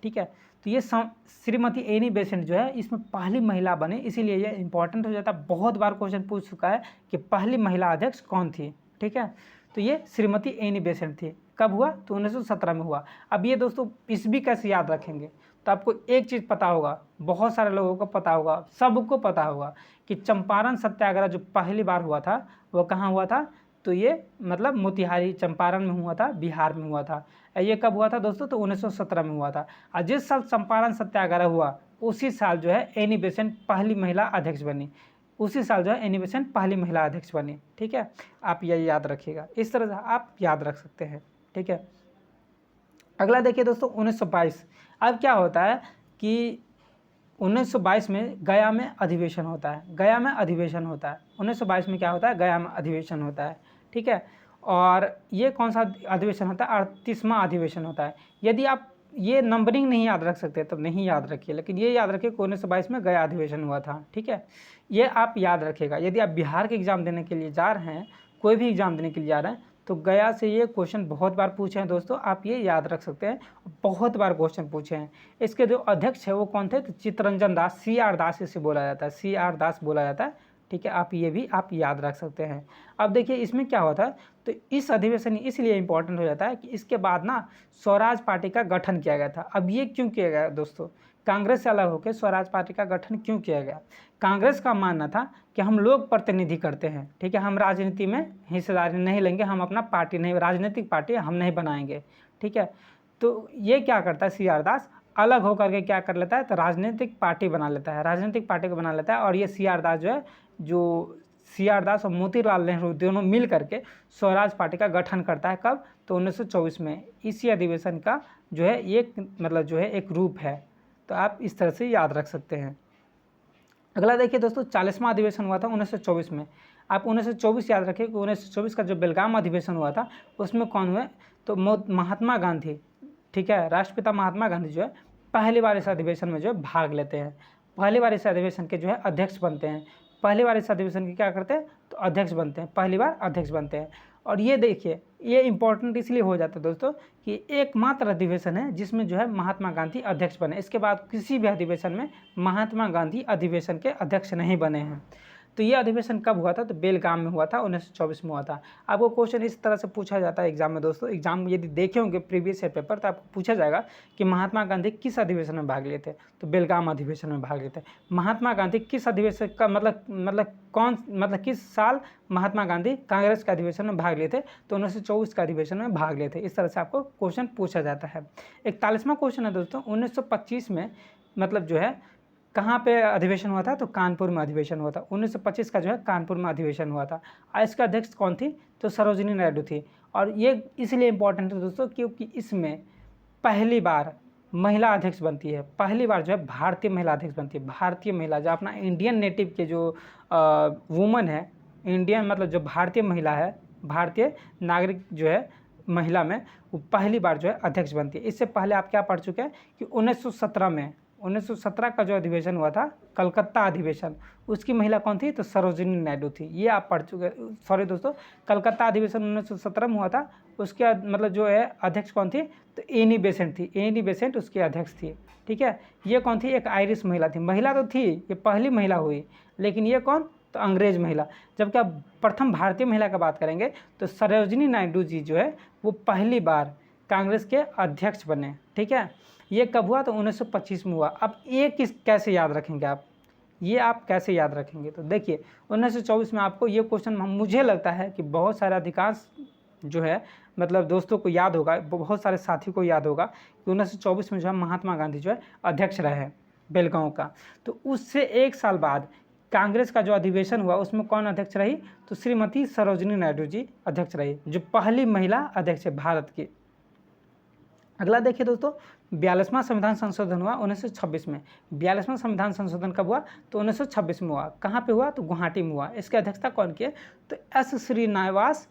ठीक है, तो ये श्रीमती एनी बेसेंट जो है इसमें पहली महिला बनी, इसीलिए ये इंपॉर्टेंट हो जाता है। बहुत बार क्वेश्चन पूछ चुका है कि पहली महिला अध्यक्ष कौन थी, ठीक है। तो ये श्रीमती एनी बेसेंट थी। कब हुआ? तो 1917 में हुआ। अब ये दोस्तों ईस्वी कैसे याद रखेंगे? तो आपको एक चीज़ पता होगा, बहुत सारे लोगों को पता होगा, सबको पता होगा कि चंपारण सत्याग्रह जो पहली बार हुआ था वो कहाँ हुआ था? तो ये मतलब मोतिहारी चंपारण में हुआ था, बिहार में हुआ था। ये कब हुआ था दोस्तों? तो 1917 में हुआ था। और जिस साल चंपारण सत्याग्रह हुआ उसी साल जो है एनी बेसेंट पहली महिला अध्यक्ष बनी, उसी साल जो है एनी बेसेंट पहली महिला अध्यक्ष बनी, ठीक है। आप ये याद रखिएगा, इस तरह से आप याद रख सकते हैं, ठीक है। अगला देखिए दोस्तों 1922। अब क्या होता है कि 1922 में गया में अधिवेशन होता है, गया में अधिवेशन होता है। 1922 में क्या होता है? गया में अधिवेशन होता है, ठीक है। और ये कौन सा अधिवेशन होता है? 38वां अधिवेशन होता है। यदि आप ये नंबरिंग नहीं याद रख सकते तब नहीं याद रखिए, लेकिन ये याद रखिए कि 1922 में गया अधिवेशन हुआ था, ठीक है। ये आप याद रखिएगा। यदि आप बिहार के एग्ज़ाम देने के लिए जा रहे हैं, कोई भी एग्ज़ाम देने के लिए जा रहे हैं, तो गया से ये क्वेश्चन बहुत बार पूछे हैं दोस्तों, आप ये याद रख सकते हैं। बहुत बार क्वेश्चन पूछे हैं। इसके जो अध्यक्ष है वो कौन थे? तो चित्तरंजन दास, CR दास इसे बोला जाता है, CR दास बोला जाता है, ठीक है। आप ये भी आप याद रख सकते हैं। अब देखिए इसमें क्या होता है, तो इस अधिवेशन इसलिए इम्पोर्टेंट हो जाता है कि इसके बाद ना स्वराज पार्टी का गठन किया गया था। अब ये क्यों किया गया दोस्तों? कांग्रेस से अलग होकर स्वराज पार्टी का गठन क्यों किया गया? कांग्रेस का मानना था कि हम लोग प्रतिनिधि करते हैं, ठीक है, हम राजनीति में हिस्सेदारी नहीं लेंगे, हम अपना पार्टी नहीं, राजनीतिक पार्टी हम नहीं बनाएंगे, ठीक है। तो ये क्या करता है CR दास, अलग होकर के क्या कर लेता है? तो राजनीतिक पार्टी बना लेता है, राजनीतिक पार्टी को बना लेता है। और ये CR दास जो है, जो CR दास और मोतीलाल नेहरू दोनों मिल करके स्वराज पार्टी का गठन करता है। कब? तो 1924 में। इसी अधिवेशन का जो है एक मतलब जो है एक रूप है, तो आप इस तरह से याद रख सकते हैं। अगला देखिए दोस्तों 40वां अधिवेशन हुआ था 1924 में। आप 1924 याद रखिए कि 1924 का जो बेलगाम अधिवेशन हुआ था उसमें कौन हुए? तो महात्मा गांधी, ठीक है, राष्ट्रपिता महात्मा गांधी जो है पहली बार इस अधिवेशन में जो है भाग लेते हैं, पहली बार इस अधिवेशन के जो है अध्यक्ष बनते हैं। पहली बार इस अधिवेशन के क्या करते हैं? तो अध्यक्ष बनते हैं, पहली बार अध्यक्ष बनते हैं। और ये देखिए ये इंपॉर्टेंट इसलिए हो जाता है दोस्तों कि एकमात्र अधिवेशन है जिसमें जो है महात्मा गांधी अध्यक्ष बने। इसके बाद किसी भी अधिवेशन में महात्मा गांधी अधिवेशन के अध्यक्ष नहीं बने हैं। तो ये अधिवेशन कब हुआ था? तो बेलगाम में हुआ था, 1924 में हुआ था। आपको क्वेश्चन इस तरह से पूछा जाता है एग्जाम में दोस्तों। एग्जाम यदि देखे होंगे प्रीवियस ईयर पेपर तो आपको पूछा जाएगा कि महात्मा गांधी किस अधिवेशन में भाग लिए थे? तो बेलगाम अधिवेशन में भाग लिए थे। महात्मा गांधी किस अधिवेशन का मतलब किस साल महात्मा गांधी कांग्रेस के अधिवेशन में भाग लिए थे? तो 1924 का अधिवेशन में भाग लिए थे। इस तरह से आपको क्वेश्चन पूछा जाता है। 41वां क्वेश्चन है दोस्तों 1925 में मतलब जो है कहाँ पे अधिवेशन हुआ था? तो कानपुर में अधिवेशन हुआ था। 1925 का जो है कानपुर में अधिवेशन हुआ था। और इसका अध्यक्ष कौन थी? तो सरोजिनी नायडू थी। और ये इसलिए इम्पोर्टेंट है दोस्तों क्योंकि इसमें पहली बार महिला अध्यक्ष बनती है, पहली बार जो है भारतीय महिला अध्यक्ष बनती है। भारतीय महिला जो अपना इंडियन नेटिव के जो वुमन है, इंडियन मतलब जो भारतीय महिला है, भारतीय नागरिक जो है महिला में, वो पहली बार जो है अध्यक्ष बनती है। इससे पहले आप क्या पढ़ चुके हैं कि 1917 का जो अधिवेशन हुआ था कलकत्ता अधिवेशन, उसकी महिला कौन थी? तो सरोजिनी नायडू थी। ये आप पढ़ चुके, सॉरी दोस्तों, कलकत्ता अधिवेशन 1917 में हुआ था, उसके मतलब जो है अध्यक्ष कौन थी? तो एनी बेसेंट थी। एनी बेसेंट उसकी अध्यक्ष थी, ठीक है। ये कौन थी? एक आयरिश महिला थी। महिला तो थी, ये पहली महिला हुई, लेकिन ये कौन? तो अंग्रेज महिला। जबकि आप प्रथम भारतीय महिला का बात करेंगे तो सरोजिनी नायडू जी जो है वो पहली बार कांग्रेस के अध्यक्ष बने, ठीक है। ये कब हुआ? तो 1925 में हुआ। अब ये कैसे याद रखेंगे आप? ये आप कैसे याद रखेंगे? तो देखिए 1924 में आपको ये क्वेश्चन मुझे लगता है कि बहुत सारे अधिकांश जो है मतलब दोस्तों को याद होगा, बहुत सारे साथी को याद होगा कि 1924 में जो है महात्मा गांधी जो है अध्यक्ष रहे बेलगांव का। तो उससे एक साल बाद कांग्रेस का जो अधिवेशन हुआ उसमें कौन अध्यक्ष रही? तो श्रीमती सरोजिनी नायडू जी अध्यक्ष रही, जो पहली महिला अध्यक्ष है भारत की। अगला देखिए दोस्तों 42वां संविधान संशोधन हुआ 1926 में। 42वां संविधान संशोधन कब हुआ? तो 1926 में हुआ। कहाँ पे हुआ? तो गुवाहाटी में हुआ। इसकी अध्यक्षता कौन किए? तो एस श्रीनिवास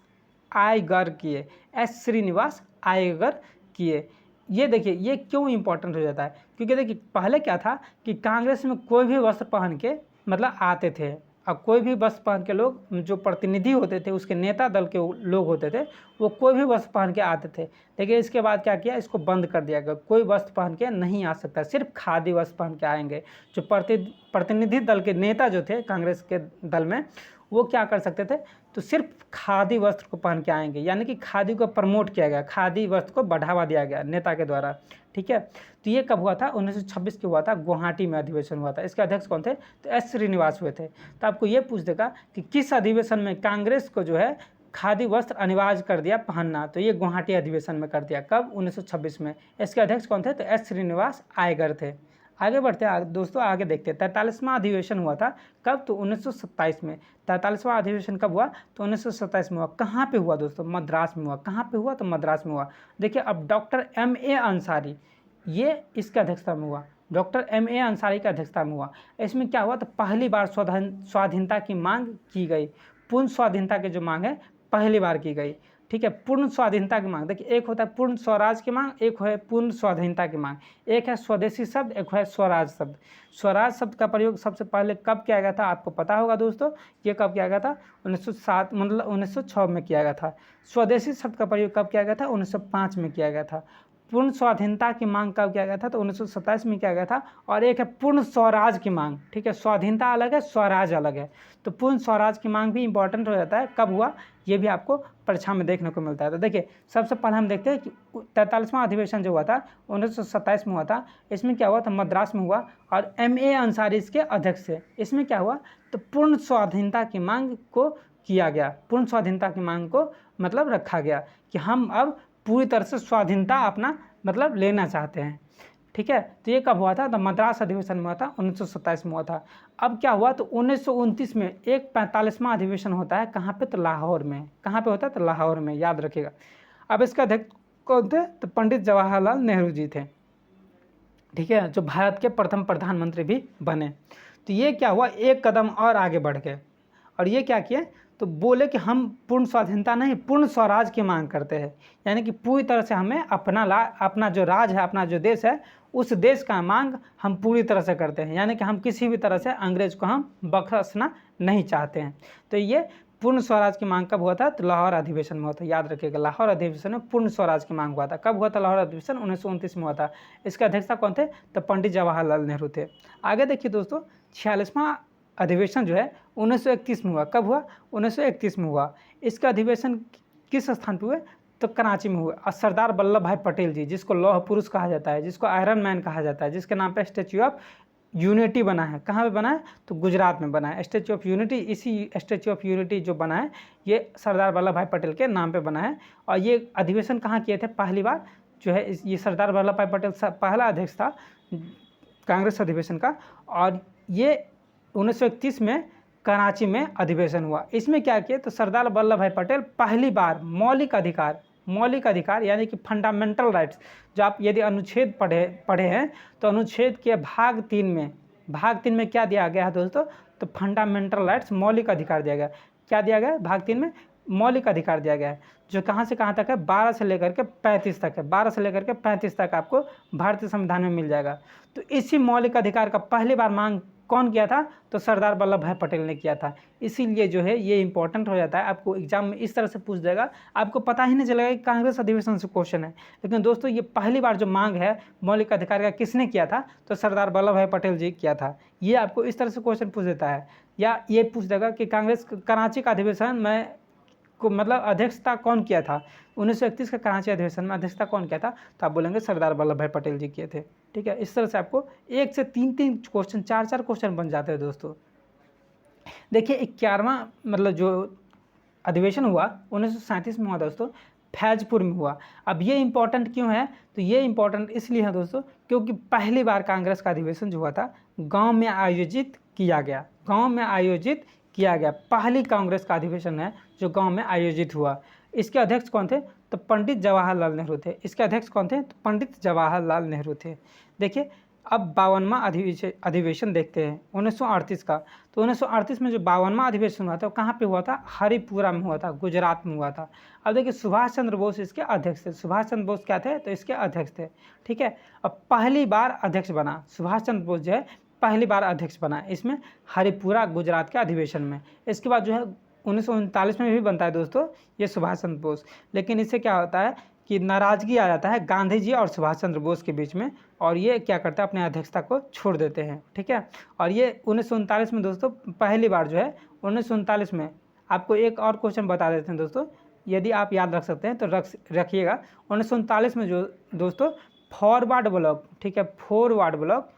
आयगर किए, एस श्रीनिवास आयगर किए। ये देखिए ये क्यों इंपॉर्टेंट हो जाता है? क्योंकि देखिए पहले क्या था कि कांग्रेस में कोई भी वस्त्र पहन के मतलब आते थे, अब कोई भी वस्त्र पहन के लोग जो प्रतिनिधि होते थे, उसके नेता दल के लोग होते थे, वो कोई भी वस्त्र पहन के आते थे। लेकिन इसके बाद क्या किया, इसको बंद कर दिया गया, कोई वस्त्र पहन के नहीं आ सकता, सिर्फ खादी वस्त्र पहन के आएंगे। जो प्रतिनिधि दल के नेता जो थे कांग्रेस के दल में, वो क्या कर सकते थे, तो सिर्फ खादी वस्त्र को पहन के आएंगे, यानी कि खादी को प्रमोट किया गया, खादी वस्त्र को बढ़ावा दिया गया नेता के द्वारा। ठीक है, तो ये कब हुआ था, 1926 के हुआ था, गुवाहाटी में अधिवेशन हुआ था। इसके अध्यक्ष कौन थे, तो एस श्रीनिवास हुए थे। तो आपको ये पूछ देगा कि किस अधिवेशन में कांग्रेस को जो है खादी वस्त्र अनिवार्य कर दिया पहनना, तो ये गुवाहाटी अधिवेशन में कर दिया। कब, 1926 में। इसके अध्यक्ष कौन थे, तो एस श्रीनिवास आयगर थे। आगे बढ़ते हैं दोस्तों, आगे देखते हैं। 43वां अधिवेशन हुआ था कब, तो 1927 में। 43वां अधिवेशन कब हुआ, तो 1927 में हुआ। कहाँ पे हुआ दोस्तों, मद्रास में हुआ। कहाँ पे हुआ, तो मद्रास में हुआ। देखिए, अब डॉक्टर M.A. अंसारी, ये इसके अध्यक्षता में हुआ, डॉक्टर M.A. अंसारी की अध्यक्षता में हुआ। इसमें क्या हुआ, तो पहली बार स्वाधीनता की मांग की गई। पूर्ण स्वाधीनता की जो मांग है, पहली बार की गई। ठीक है, पूर्ण स्वाधीनता की मांग। देखिए, एक होता है पूर्ण स्वराज की मांग, एक है पूर्ण स्वाधीनता की मांग। एक है स्वदेशी शब्द, एक है स्वराज शब्द। स्वराज शब्द का प्रयोग सबसे पहले कब किया गया था, आपको पता होगा दोस्तों, ये कब किया गया था, 1907 मतलब 1906 में किया गया था। स्वदेशी शब्द का प्रयोग कब किया गया था, 1905 में किया गया था। पूर्ण स्वाधीनता की मांग कब किया गया था, तो 1927 में किया गया था। और एक है पूर्ण स्वराज की मांग। ठीक है, स्वाधीनता अलग है, स्वराज अलग है। तो पूर्ण स्वराज की मांग भी इंपॉर्टेंट हो जाता है, कब हुआ, ये भी आपको परीक्षा में देखने को मिलता है। तो देखिए, सबसे पहले हम देखते हैं कि 43वां अधिवेशन जो हुआ था 1927 में हुआ था। इसमें क्या हुआ था, मद्रास में हुआ, और M.A. अंसारी इसके अध्यक्ष थे। इसमें क्या हुआ, तो पूर्ण स्वाधीनता की मांग को किया गया। पूर्ण स्वाधीनता की मांग को मतलब रखा गया कि हम अब पूरी तरह से स्वाधीनता अपना मतलब लेना चाहते हैं। ठीक है, तो ये कब हुआ था, तो मद्रास अधिवेशन में हुआ था, 1927 में हुआ था। अब क्या हुआ, तो 1929 में एक 45वां अधिवेशन होता है। कहाँ पे, तो लाहौर में। कहाँ पे होता है, तो लाहौर में, याद रखिएगा। अब इसका अध्यक्ष कौन थे, तो पंडित जवाहरलाल नेहरू जी थे। ठीक है, जो भारत के प्रथम प्रधानमंत्री भी बने। तो ये क्या हुआ, एक कदम और आगे बढ़ गए, और ये क्या किए, तो बोले कि हम पूर्ण स्वाधीनता नहीं, पूर्ण स्वराज की मांग करते हैं। यानी कि पूरी तरह से हमें अपना जो राज है, अपना जो देश है, उस देश का मांग हम पूरी तरह से करते हैं। यानी कि हम किसी भी तरह से अंग्रेज को हम बख्शना नहीं चाहते हैं। तो ये पूर्ण स्वराज की मांग कब हुआ था, तो लाहौर अधिवेशन में हुआ था। याद रखिएगा, लाहौर अधिवेशन में पूर्ण स्वराज की मांग हुआ था। कब हुआ था लाहौर अधिवेशन, 1929 में हुआ था। इसके अध्यक्षता कौन थे, तो पंडित जवाहरलाल नेहरू थे। आगे देखिए दोस्तों, 46वां अधिवेशन जो है 1931 में हुआ। कब हुआ, 1931 में हुआ। इसका अधिवेशन किस स्थान पर हुए, तो कराची में हुआ। और सरदार वल्लभ भाई पटेल जी, जिसको लौह पुरुष कहा जाता है, जिसको आयरन मैन कहा जाता है, जिसके नाम पे स्टैच्यू ऑफ यूनिटी बना है। कहाँ पे बना है, तो गुजरात में बना है स्टैच्यू ऑफ यूनिटी। इसी स्टैच्यू ऑफ यूनिटी जो बना है, ये सरदार वल्लभ भाई पटेल के नाम पे बना है। और ये अधिवेशन कहाँ किए थे, पहली बार जो है ये सरदार वल्लभ भाई पटेल पहला अध्यक्ष था कांग्रेस अधिवेशन का। और ये 1931 में कराची में अधिवेशन हुआ। इसमें क्या किए, तो सरदार वल्लभ भाई पटेल पहली बार मौलिक अधिकार यानी कि फंडामेंटल राइट्स, जो आप यदि अनुच्छेद पढ़े हैं, तो अनुच्छेद के भाग 3 में क्या दिया गया है दोस्तों, तो फंडामेंटल राइट्स, मौलिक अधिकार दिया गया। क्या दिया गया है, भाग 3 में मौलिक अधिकार दिया गया है, जो कहाँ से कहाँ तक है, 12 से लेकर के 35 तक है। 12 से लेकर के 35 तक आपको भारतीय संविधान में मिल जाएगा। तो इसी मौलिक अधिकार का पहली बार मांग कौन किया था, तो सरदार वल्लभ भाई पटेल ने किया था। इसीलिए जो है ये इंपॉर्टेंट हो जाता है। आपको एग्जाम में इस तरह से पूछ देगा, आपको पता ही नहीं चलेगा कि कांग्रेस अधिवेशन से क्वेश्चन है। लेकिन दोस्तों, ये पहली बार जो मांग है मौलिक अधिकार का, किसने किया था, तो सरदार वल्लभ भाई पटेल जी किया था। ये आपको इस तरह से क्वेश्चन पूछ देता है। या ये पूछ देगा कि कांग्रेस कराची का अधिवेशन में को मतलब अध्यक्षता कौन किया था, 1931 का कराची अधिवेशन में अध्यक्षता कौन किया था, तो आप बोलेंगे सरदार वल्लभ भाई पटेल जी किए थे। ठीक है, इस तरह से आपको 1 से 3 क्वेश्चन, 4 क्वेश्चन बन जाते हैं दोस्तों। देखिए, 11वां मतलब जो अधिवेशन हुआ 1937 में हुआ दोस्तों, फैजपुर में हुआ। अब ये इंपॉर्टेंट क्यों है, तो ये इंपॉर्टेंट इसलिए है दोस्तों, क्योंकि पहली बार कांग्रेस का अधिवेशन जो हुआ था गाँव में आयोजित किया गया। पहली कांग्रेस का अधिवेशन है जो गांव में आयोजित हुआ। इसके अध्यक्ष कौन थे, तो पंडित जवाहरलाल नेहरू थे। इसके अध्यक्ष कौन थे, तो पंडित जवाहरलाल नेहरू थे। देखिए, अब 52वां अधिवेशन देखते हैं 1938 का। तो 1938 में जो 52वां अधिवेशन हुआ था वो कहाँ पे हुआ था, हरिपुरा में हुआ था, गुजरात में हुआ था। अब देखिए, सुभाष चंद्र बोस इसके अध्यक्ष थे। सुभाष चंद्र बोस क्या थे, तो इसके अध्यक्ष थे। ठीक है, अब पहली बार अध्यक्ष बना सुभाष चंद्र बोस जो है, पहली बार अध्यक्ष बना, इसमें हरिपुरा गुजरात के अधिवेशन में। इसके बाद जो है 1939 में भी बनता है दोस्तों ये सुभाष चंद्र बोस, लेकिन इससे क्या होता है कि नाराज़गी आ जाता है गांधी जी और सुभाष चंद्र बोस के बीच में, और ये क्या करता है अपने अध्यक्षता को छोड़ देते हैं, ठीक है। और ये 1939 में दोस्तों पहली बार जो है 1939 में, आपको एक और क्वेश्चन बता देते हैं दोस्तों, यदि आप याद रख सकते हैं तो रखिएगा। 1939 में जो दोस्तों फॉरवर्ड ब्लॉक, ठीक है, फॉरवर्ड ब्लॉक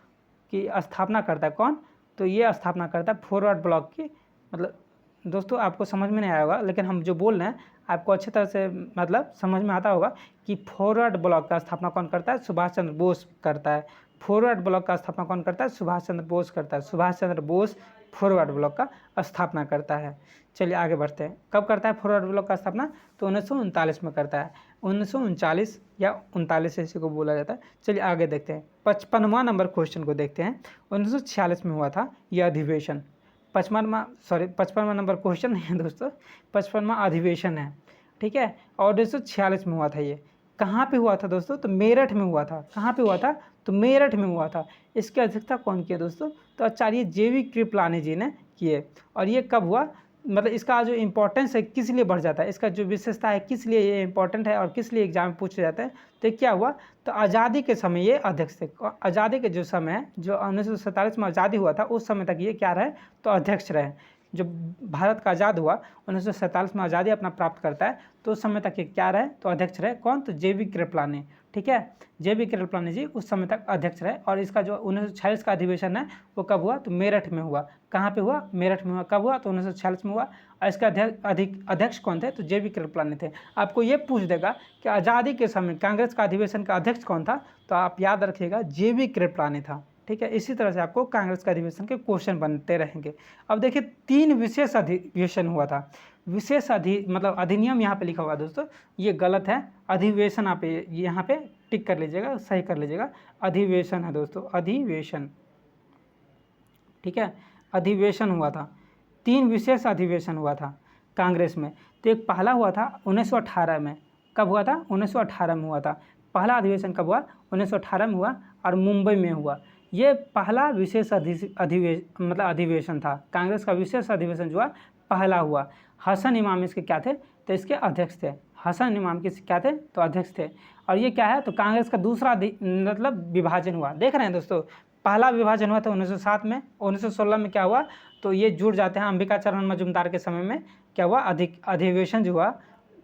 की स्थापना करता है कौन, तो ये स्थापना करता है फॉरवर्ड ब्लॉक की। मतलब दोस्तों आपको समझ में नहीं आया होगा, लेकिन हम जो बोल रहे हैं आपको अच्छी तरह से मतलब समझ में आता होगा कि फॉरवर्ड ब्लॉक का स्थापना कौन करता है, सुभाष चंद्र बोस करता है। फॉरवर्ड ब्लॉक का स्थापना कौन करता है, सुभाष चंद्र बोस करता है। सुभाष चंद्र बोस फॉरवर्ड ब्लॉक का स्थापना करता है। चलिए आगे बढ़ते हैं। कब करता है फॉरवर्ड ब्लॉक का स्थापना, तो 1939 में करता है। 1939 या 39 इसी को बोला जाता है। चलिए आगे देखते हैं। 55वां नंबर क्वेश्चन को देखते हैं। 1946 में हुआ था यह अधिवेशन। 55वां नंबर क्वेश्चन नहीं है दोस्तों, 55वां अधिवेशन है, ठीक है। और 1946 में हुआ था। ये कहाँ पे हुआ था दोस्तों, तो मेरठ में हुआ था। कहाँ पे हुआ था, तो मेरठ में हुआ था। इसकी अध्यक्षता कौन किया दोस्तों, तो आचार्य JV कृपलानी जी ने किए। और ये कब हुआ, मतलब इसका जो इम्पोर्टेंस है किस लिए बढ़ जाता है, इसका जो विशेषता है किस लिए ये इम्पोर्टेंट है और किस लिए एग्जाम में पूछे जाते हैं, तो क्या हुआ, तो आज़ादी के समय ये अध्यक्ष थे। आज़ादी के जो समय है, जो 1947 में आज़ादी हुआ था उस समय तक ये क्या रहे, तो अध्यक्ष रहे। जो भारत का आज़ाद हुआ 1947 में आज़ादी अपना प्राप्त करता है, तो उस समय तक ये क्या रहे, तो अध्यक्ष रहे कौन, तो JV कृपलानी, ठीक है। JV कृपलानी जी उस समय तक अध्यक्ष रहे। और इसका जो 1946 का अधिवेशन है वो कब हुआ, तो मेरठ में हुआ। कहाँ पे हुआ, मेरठ में हुआ। कब हुआ, तो 1946 में हुआ। और इसका अध्यक्ष कौन थे, तो JV कृपलानी थे। आपको ये पूछ देगा कि आज़ादी के समय कांग्रेस का अधिवेशन का अध्यक्ष कौन था, तो आप याद रखिएगा JV कृपलानी था, ठीक है। इसी तरह से आपको कांग्रेस के अधिवेशन के क्वेश्चन बनते रहेंगे। अब देखिए 3 विशेष अधिवेशन हुआ था। विशेष मतलब अधिनियम यहाँ पे लिखा हुआ है दोस्तों, ये गलत है। अधिवेशन आप यहाँ पे टिक कर लीजिएगा, सही कर लीजिएगा। अधिवेशन है दोस्तों, अधिवेशन, ठीक है। अधिवेशन हुआ था, 3 विशेष अधिवेशन हुआ था कांग्रेस में। तो एक पहला हुआ था 1918 में। कब हुआ था, 1918 में हुआ था। पहला अधिवेशन कब हुआ, 1918 में हुआ और मुंबई में हुआ। ये पहला विशेष अधिवेशन था। कांग्रेस का विशेष अधिवेशन जो है पहला हुआ। हसन इमाम इसके क्या थे, तो इसके अध्यक्ष थे। हसन इमाम के क्या थे, तो अध्यक्ष थे। और ये क्या है, तो कांग्रेस का दूसरा मतलब विभाजन हुआ। देख रहे हैं दोस्तों, पहला विभाजन हुआ था 1907 में। 1916 में क्या हुआ, तो ये जुड़ जाते हैं। अंबिका चरण मजूमदार के समय में क्या हुआ, अधिवेशन जो हुआ,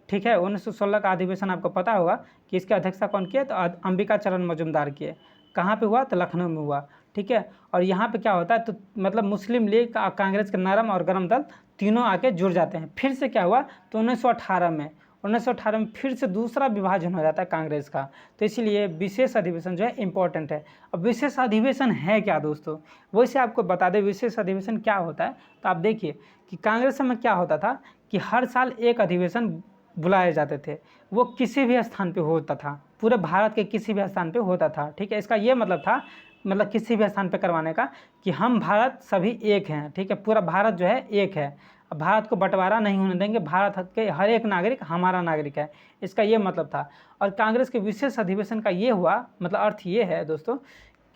ठीक है। 1916 का अधिवेशन आपको पता होगा कि इसकी अध्यक्षता कौन किए, तो अंबिका चरण मजूमदार किए। कहाँ पे हुआ, तो लखनऊ में हुआ, ठीक है। और यहाँ पे क्या होता है, तो मतलब मुस्लिम लीग कांग्रेस के नरम और गरम दल तीनों आके जुड़ जाते हैं। फिर से क्या हुआ, तो 1918 में फिर से दूसरा विभाजन हो जाता है कांग्रेस का। तो इसीलिए विशेष अधिवेशन जो है इम्पोर्टेंट है। अब विशेष अधिवेशन है क्या दोस्तों, वैसे आपको बता दें विशेष अधिवेशन क्या होता है। तो आप देखिए कि कांग्रेस में क्या होता था कि हर साल एक अधिवेशन बुलाए जाते थे। वो किसी भी स्थान पे होता था, पूरे भारत के किसी भी स्थान पे होता था, ठीक है। इसका ये मतलब था, मतलब किसी भी स्थान पे करवाने का, कि हम भारत सभी एक हैं, ठीक है। पूरा भारत जो है एक है, भारत को बंटवारा नहीं होने देंगे, भारत के हर एक नागरिक हमारा नागरिक है, इसका ये मतलब था। और कांग्रेस के विशेष अधिवेशन का ये हुआ मतलब अर्थ ये है दोस्तों,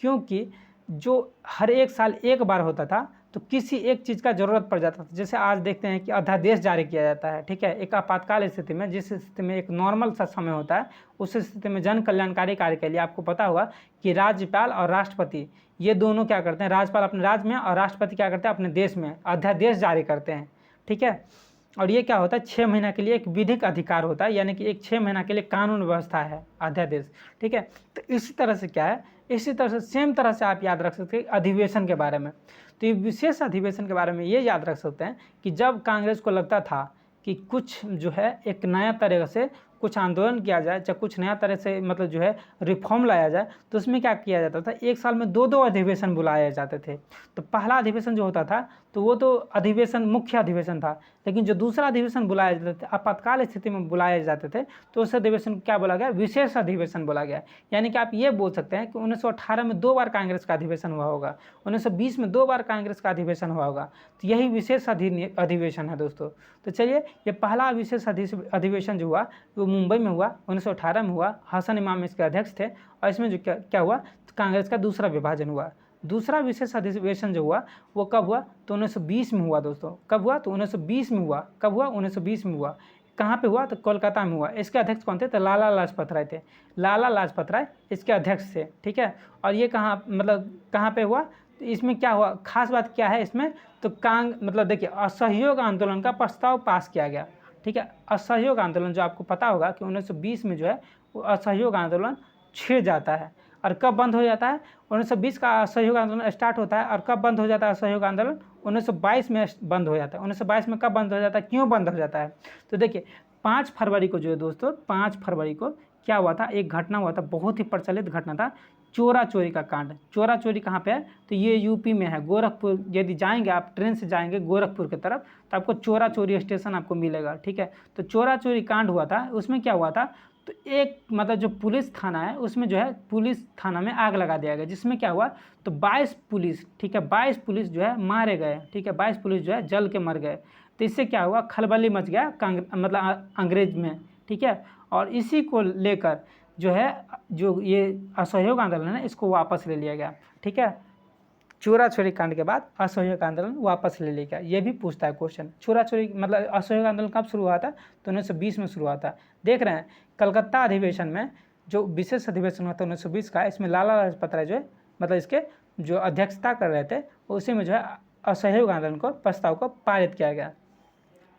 क्योंकि जो हर एक साल एक बार होता था तो किसी एक चीज़ का ज़रूरत पड़ जाता था। जैसे आज देखते हैं कि अध्यादेश जारी किया जाता है, ठीक है। एक आपातकाल स्थिति में, जिस स्थिति में एक नॉर्मल सा समय होता है, उस स्थिति में जन कल्याणकारी कार्य के लिए आपको पता होगा कि राज्यपाल और राष्ट्रपति ये दोनों क्या करते हैं, राज्यपाल अपने राज्य में और राष्ट्रपति क्या करते हैं अपने देश में अध्यादेश जारी करते हैं, ठीक है। और ये क्या होता है, 6 महीना के लिए एक विधिक अधिकार होता है, यानी कि एक 6 महीना के लिए कानून व्यवस्था है अध्यादेश, ठीक है। तो इसी तरह से क्या है, इसी तरह से सेम तरह से आप याद रख सकते हैं अधिवेशन के बारे में। तो ये विशेष अधिवेशन के बारे में ये याद रख सकते हैं कि जब कांग्रेस को लगता था कि कुछ जो है एक नया तरह से कुछ आंदोलन किया जाए, चाहे कुछ नया तरह से मतलब जो है रिफॉर्म लाया जाए, तो उसमें क्या किया जाता था, एक साल में 2-2 अधिवेशन बुलाए जाते थे। तो पहला अधिवेशन जो होता था तो वो तो अधिवेशन मुख्य अधिवेशन था, लेकिन जो दूसरा अधिवेशन बुलाए जाते थे आपातकाल स्थिति में बुलाए जाते थे, तो उस अधिवेशन को क्या बोला गया, विशेष अधिवेशन बोला गया। यानी कि आप ये बोल सकते हैं कि 1918 में 2 बार कांग्रेस का अधिवेशन हुआ होगा, 1920 में 2 बार कांग्रेस का अधिवेशन हुआ होगा, तो यही विशेष अधिवेशन है दोस्तों। तो चलिए, ये पहला विशेष अधिवेशन जो हुआ वो मुंबई में हुआ, 1918 में हुआ। हसन इमाम इसके अध्यक्ष थे। और इसमें जो क्या हुआ, तो कांग्रेस का दूसरा विभाजन हुआ। दूसरा विशेष अधिवेशन जो हुआ वो कब हुआ, तो 1920 में हुआ दोस्तों। कब हुआ, तो 1920 में हुआ। कब हुआ, 1920 में हुआ। कहाँ पे हुआ, तो कोलकाता में हुआ। इसके अध्यक्ष कौन थे, तो लाला लाजपत राय थे। लाला लाजपत राय इसके अध्यक्ष थे, ठीक है। और ये कहाँ, मतलब कहाँ पे हुआ, तो इसमें क्या हुआ, खास बात क्या है इसमें, तो मतलब देखिए असहयोग आंदोलन का प्रस्ताव पास किया गया, ठीक है। असहयोग आंदोलन जो आपको पता होगा कि 1920 में जो है वो असहयोग आंदोलन छिड़ जाता है। और कब बंद हो जाता है, 1920 का असहयोग आंदोलन स्टार्ट होता है और कब बंद हो जाता है असहयोग आंदोलन, 1922 में बंद हो जाता है। 1922 में कब बंद हो जाता है, क्यों बंद हो जाता है, तो देखिए 5 फरवरी को जो है दोस्तों, 5 फरवरी को क्या हुआ था, एक घटना हुआ था, बहुत ही प्रचलित घटना था, चोरा चोरी का कांड। चोरा चोरी कहाँ पे है, तो ये यूपी में है, गोरखपुर। यदि जाएंगे आप ट्रेन से जाएंगे गोरखपुर की तरफ तो आपको चोरा चोरी स्टेशन आपको मिलेगा, ठीक है। तो चोरा चोरी कांड हुआ था, उसमें क्या हुआ था, तो एक मतलब जो पुलिस थाना है उसमें जो है पुलिस थाना में आग लगा दिया गया, जिसमें क्या हुआ, तो 22 पुलिस, ठीक है, 22 पुलिस जो है मारे गए, ठीक है, 22 पुलिस जो है जल के मर गए। तो इससे क्या हुआ, खलबली मच गया मतलब अंग्रेज में, ठीक है। और इसी को लेकर जो है जो ये असहयोग आंदोलन है इसको वापस ले लिया गया, ठीक है। चोरा चोरी कांड के बाद असहयोग आंदोलन वापस ले लिया गया। ये भी पूछता है क्वेश्चन, चोरा चोरी मतलब असहयोग आंदोलन कब शुरू हुआ था, तो 1920 में शुरू हुआ था। देख रहे हैं कलकत्ता अधिवेशन में जो विशेष अधिवेशन हुआ था 1920 का, इसमें लाला लाजपत राय जो है मतलब इसके जो अध्यक्षता कर रहे थे, उसी में जो है असहयोग आंदोलन को प्रस्ताव को पारित किया गया।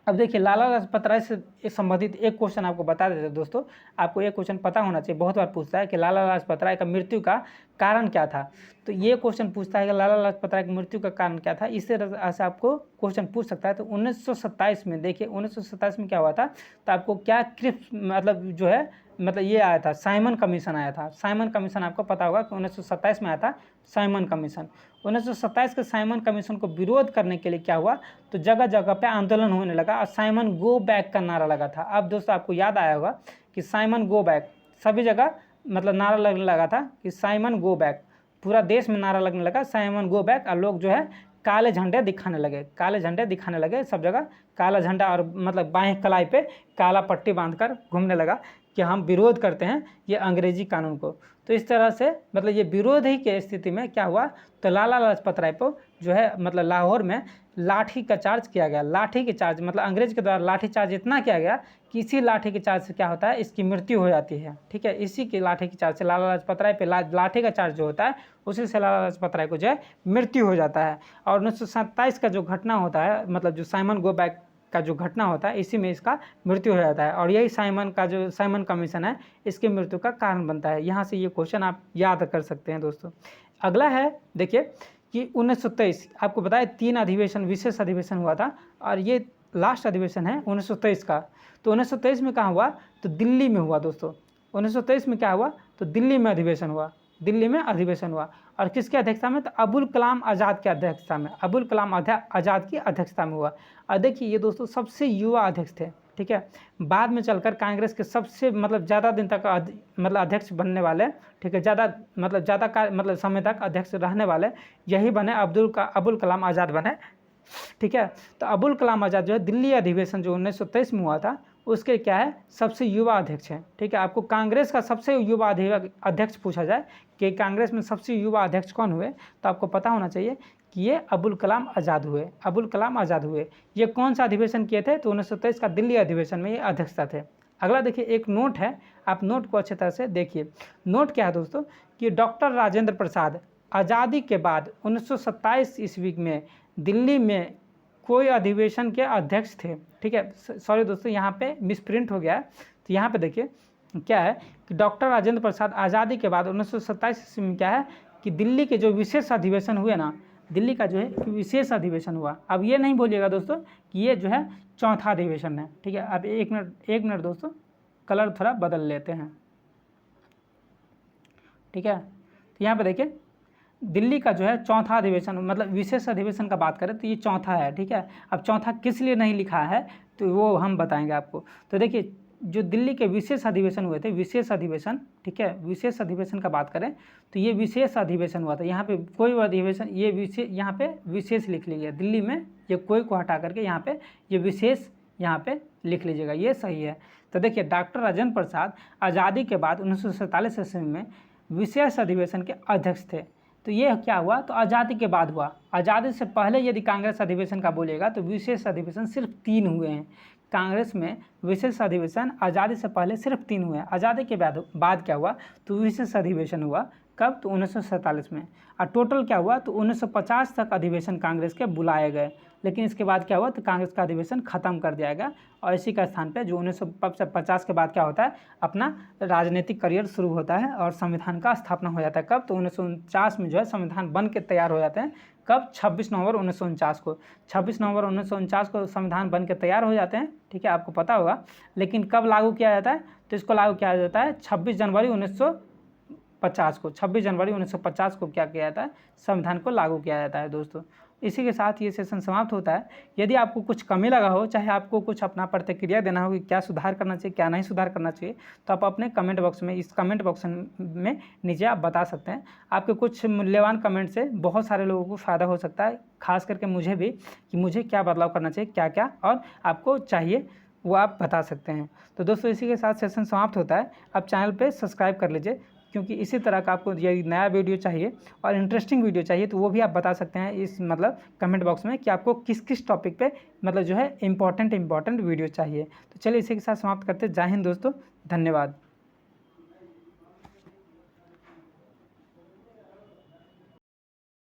अब देखिए लाला लाजपत राय से संबंधित एक क्वेश्चन आपको बता देते हैं दोस्तों, आपको ये क्वेश्चन पता होना चाहिए, बहुत बार पूछता है कि लाला लाजपत राय का मृत्यु का कारण क्या था। तो ये क्वेश्चन पूछता है कि लाला लाजपत राय की मृत्यु का कारण क्या था, इससे ऐसे आपको क्वेश्चन पूछ सकता है। तो 1927 में देखिए 1927 में क्या हुआ था, तो आपको क्या क्रिप्स मतलब जो है मतलब ये आया था, साइमन कमीशन आया था। साइमन कमीशन आपको पता होगा कि 1927 में आया था साइमन कमीशन। 1927 के साइमन कमीशन को विरोध करने के लिए क्या हुआ, तो जगह जगह पे आंदोलन होने लगा और साइमन गो बैक का नारा लगा था। अब दोस्तों आपको याद आया होगा कि साइमन गो बैक, सभी जगह मतलब नारा लगने लगा था कि साइमन गो बैक, पूरा देश में नारा लगने लगा साइमन गो बैक। और लोग जो है काले झंडे दिखाने लगे, काले झंडे दिखाने लगे, सब जगह काला झंडा और मतलब बाएं कलाई पे काला पट्टी बांधकर घूमने लगा कि हम विरोध करते हैं ये अंग्रेजी कानून को। तो इस तरह से मतलब ये विरोध ही के स्थिति में क्या हुआ, तो लाला लाजपत राय को जो है मतलब लाहौर में लाठी का चार्ज किया गया। लाठी के चार्ज मतलब अंग्रेज के द्वारा लाठी चार्ज इतना किया गया कि इसी लाठी के चार्ज से क्या होता है, इसकी मृत्यु हो जाती है, ठीक है। इसी के लाठी के चार्ज से लाला लाजपत राय पे लाठी का चार्ज जो होता है उसी से लाला लाजपत राय को जो है मृत्यु हो जाता है। और 1927 का जो घटना होता है मतलब जो साइमन गो बैक का जो घटना होता है इसी में इसका मृत्यु हो जाता है। और यही साइमन का जो साइमन कमीशन है इसकी मृत्यु का कारण बनता है। यहाँ से ये क्वेश्चन आप याद कर सकते हैं दोस्तों। अगला है देखिए कि 1923 आपको बताया 3 अधिवेशन विशेष अधिवेशन हुआ था और ये लास्ट अधिवेशन है 1923 का। तो 1923 में कहाँ हुआ, तो दिल्ली में हुआ दोस्तों। 1923 में क्या हुआ, तो दिल्ली में अधिवेशन हुआ, दिल्ली में अधिवेशन हुआ। और किसकी अध्यक्षता में, तो अबुल कलाम आज़ाद की अध्यक्षता में, अबुल कलाम आज़ाद की अध्यक्षता में हुआ। और देखिए ये दोस्तों सबसे युवा अध्यक्ष थे, ठीक है। बाद में चलकर कांग्रेस के सबसे मतलब ज़्यादा दिन तक मतलब अध्यक्ष बनने वाले, ठीक है, ज़्यादा समय तक अध्यक्ष रहने वाले यही बने, अबुल कलाम आज़ाद बने, ठीक है। तो अबुल कलाम आज़ाद जो है दिल्ली अधिवेशन जो 1923 में हुआ था उसके क्या है सबसे युवा अध्यक्ष हैं, ठीक है। आपको कांग्रेस का सबसे युवा अध्यक्ष पूछा जाए कि कांग्रेस में सबसे युवा अध्यक्ष कौन हुए, तो आपको पता होना चाहिए कि ये अबुल कलाम आज़ाद हुए, अबुल कलाम आज़ाद हुए। ये कौन सा अधिवेशन किए थे, तो 1923 का दिल्ली अधिवेशन में ये अध्यक्षता थे। अगला देखिए एक नोट है, आप नोट को अच्छी तरह से देखिए। नोट क्या है दोस्तों कि डॉक्टर राजेंद्र प्रसाद आज़ादी के बाद 1927 ईस्वी में दिल्ली में कोई अधिवेशन के अध्यक्ष थे, ठीक है। सॉरी दोस्तों यहाँ पे मिसप्रिंट हो गया है, तो यहाँ पे देखिए क्या है कि डॉक्टर राजेंद्र प्रसाद आज़ादी के बाद 1927 ईस्वी में क्या है कि दिल्ली के जो विशेष अधिवेशन हुए ना, दिल्ली का जो है कि विशेष अधिवेशन हुआ। अब ये नहीं बोलिएगा दोस्तों कि ये जो है चौथा अधिवेशन है, ठीक है। अब एक मिनट दोस्तों कलर थोड़ा बदल लेते हैं, ठीक है। तो यहाँ पे देखिए दिल्ली का जो है चौथा अधिवेशन मतलब विशेष अधिवेशन का बात करें तो ये चौथा है, ठीक है। अब चौथा किस लिए नहीं लिखा है तो वो हम बताएंगे आपको। तो देखिए जो दिल्ली के विशेष अधिवेशन हुए थे, विशेष अधिवेशन, ठीक है, विशेष अधिवेशन का बात करें तो ये विशेष अधिवेशन हुआ था। यहाँ पे कोई अधिवेशन ये विशेष यहाँ पे विशेष लिख लीजिए, दिल्ली में ये कोई को हटा करके यहाँ पे ये विशेष यहाँ पे लिख लीजिएगा, ये सही है। तो देखिए डॉक्टर राजेंद्र प्रसाद आज़ादी के बाद 1947 ईस्वी में विशेष अधिवेशन के अध्यक्ष थे। तो ये क्या हुआ, तो आज़ादी के बाद हुआ। आज़ादी से पहले यदि कांग्रेस अधिवेशन का बोलिएगा तो विशेष अधिवेशन सिर्फ 3 हुए हैं। कांग्रेस में विशेष अधिवेशन आज़ादी से पहले सिर्फ 3 हुए हैं। आज़ादी के बाद क्या हुआ, तो विशेष अधिवेशन हुआ कब, तो 1947 में। और टोटल क्या हुआ, तो 1950 तक अधिवेशन कांग्रेस के बुलाए गए, लेकिन इसके बाद क्या हुआ, तो कांग्रेस का अधिवेशन ख़त्म कर दिया गया और इसी का स्थान पे जो 1950 के बाद क्या होता है, अपना राजनीतिक करियर शुरू होता है और संविधान का स्थापना हो जाता है। कब, तो 1949 में जो है संविधान बन के तैयार हो जाते हैं। कब, 26 नवंबर 1949 को। 26 नवंबर 1949 को संविधान बन के तैयार हो जाते हैं, ठीक है, आपको पता होगा। लेकिन कब लागू किया जाता है, तो इसको लागू किया जाता है 26 जनवरी 1950 को। 26 जनवरी 1950 को क्या किया जाता है, संविधान को लागू किया जाता है दोस्तों। इसी के साथ ये सेशन समाप्त होता है। यदि आपको कुछ कमी लगा हो, चाहे आपको कुछ अपना प्रतिक्रिया देना हो कि क्या सुधार करना चाहिए, क्या नहीं सुधार करना चाहिए, तो आप अपने कमेंट बॉक्स में, इस कमेंट बॉक्स में नीचे आप बता सकते हैं। आपके कुछ मूल्यवान कमेंट से बहुत सारे लोगों को फ़ायदा हो सकता है, खास करके मुझे भी, कि मुझे क्या बदलाव करना चाहिए, क्या क्या और आपको चाहिए वो आप बता सकते हैं। तो दोस्तों इसी के साथ सेशन समाप्त होता है। आप चैनल पे सब्सक्राइब कर लीजिए, क्योंकि इसी तरह का आपको यदि नया वीडियो चाहिए और इंटरेस्टिंग वीडियो चाहिए तो वो भी आप बता सकते हैं इस कमेंट बॉक्स में कि आपको किस किस टॉपिक पे जो है इम्पॉर्टेंट वीडियो चाहिए। तो चलिए इसी के साथ समाप्त करते हैं। जय हिंद दोस्तों, धन्यवाद।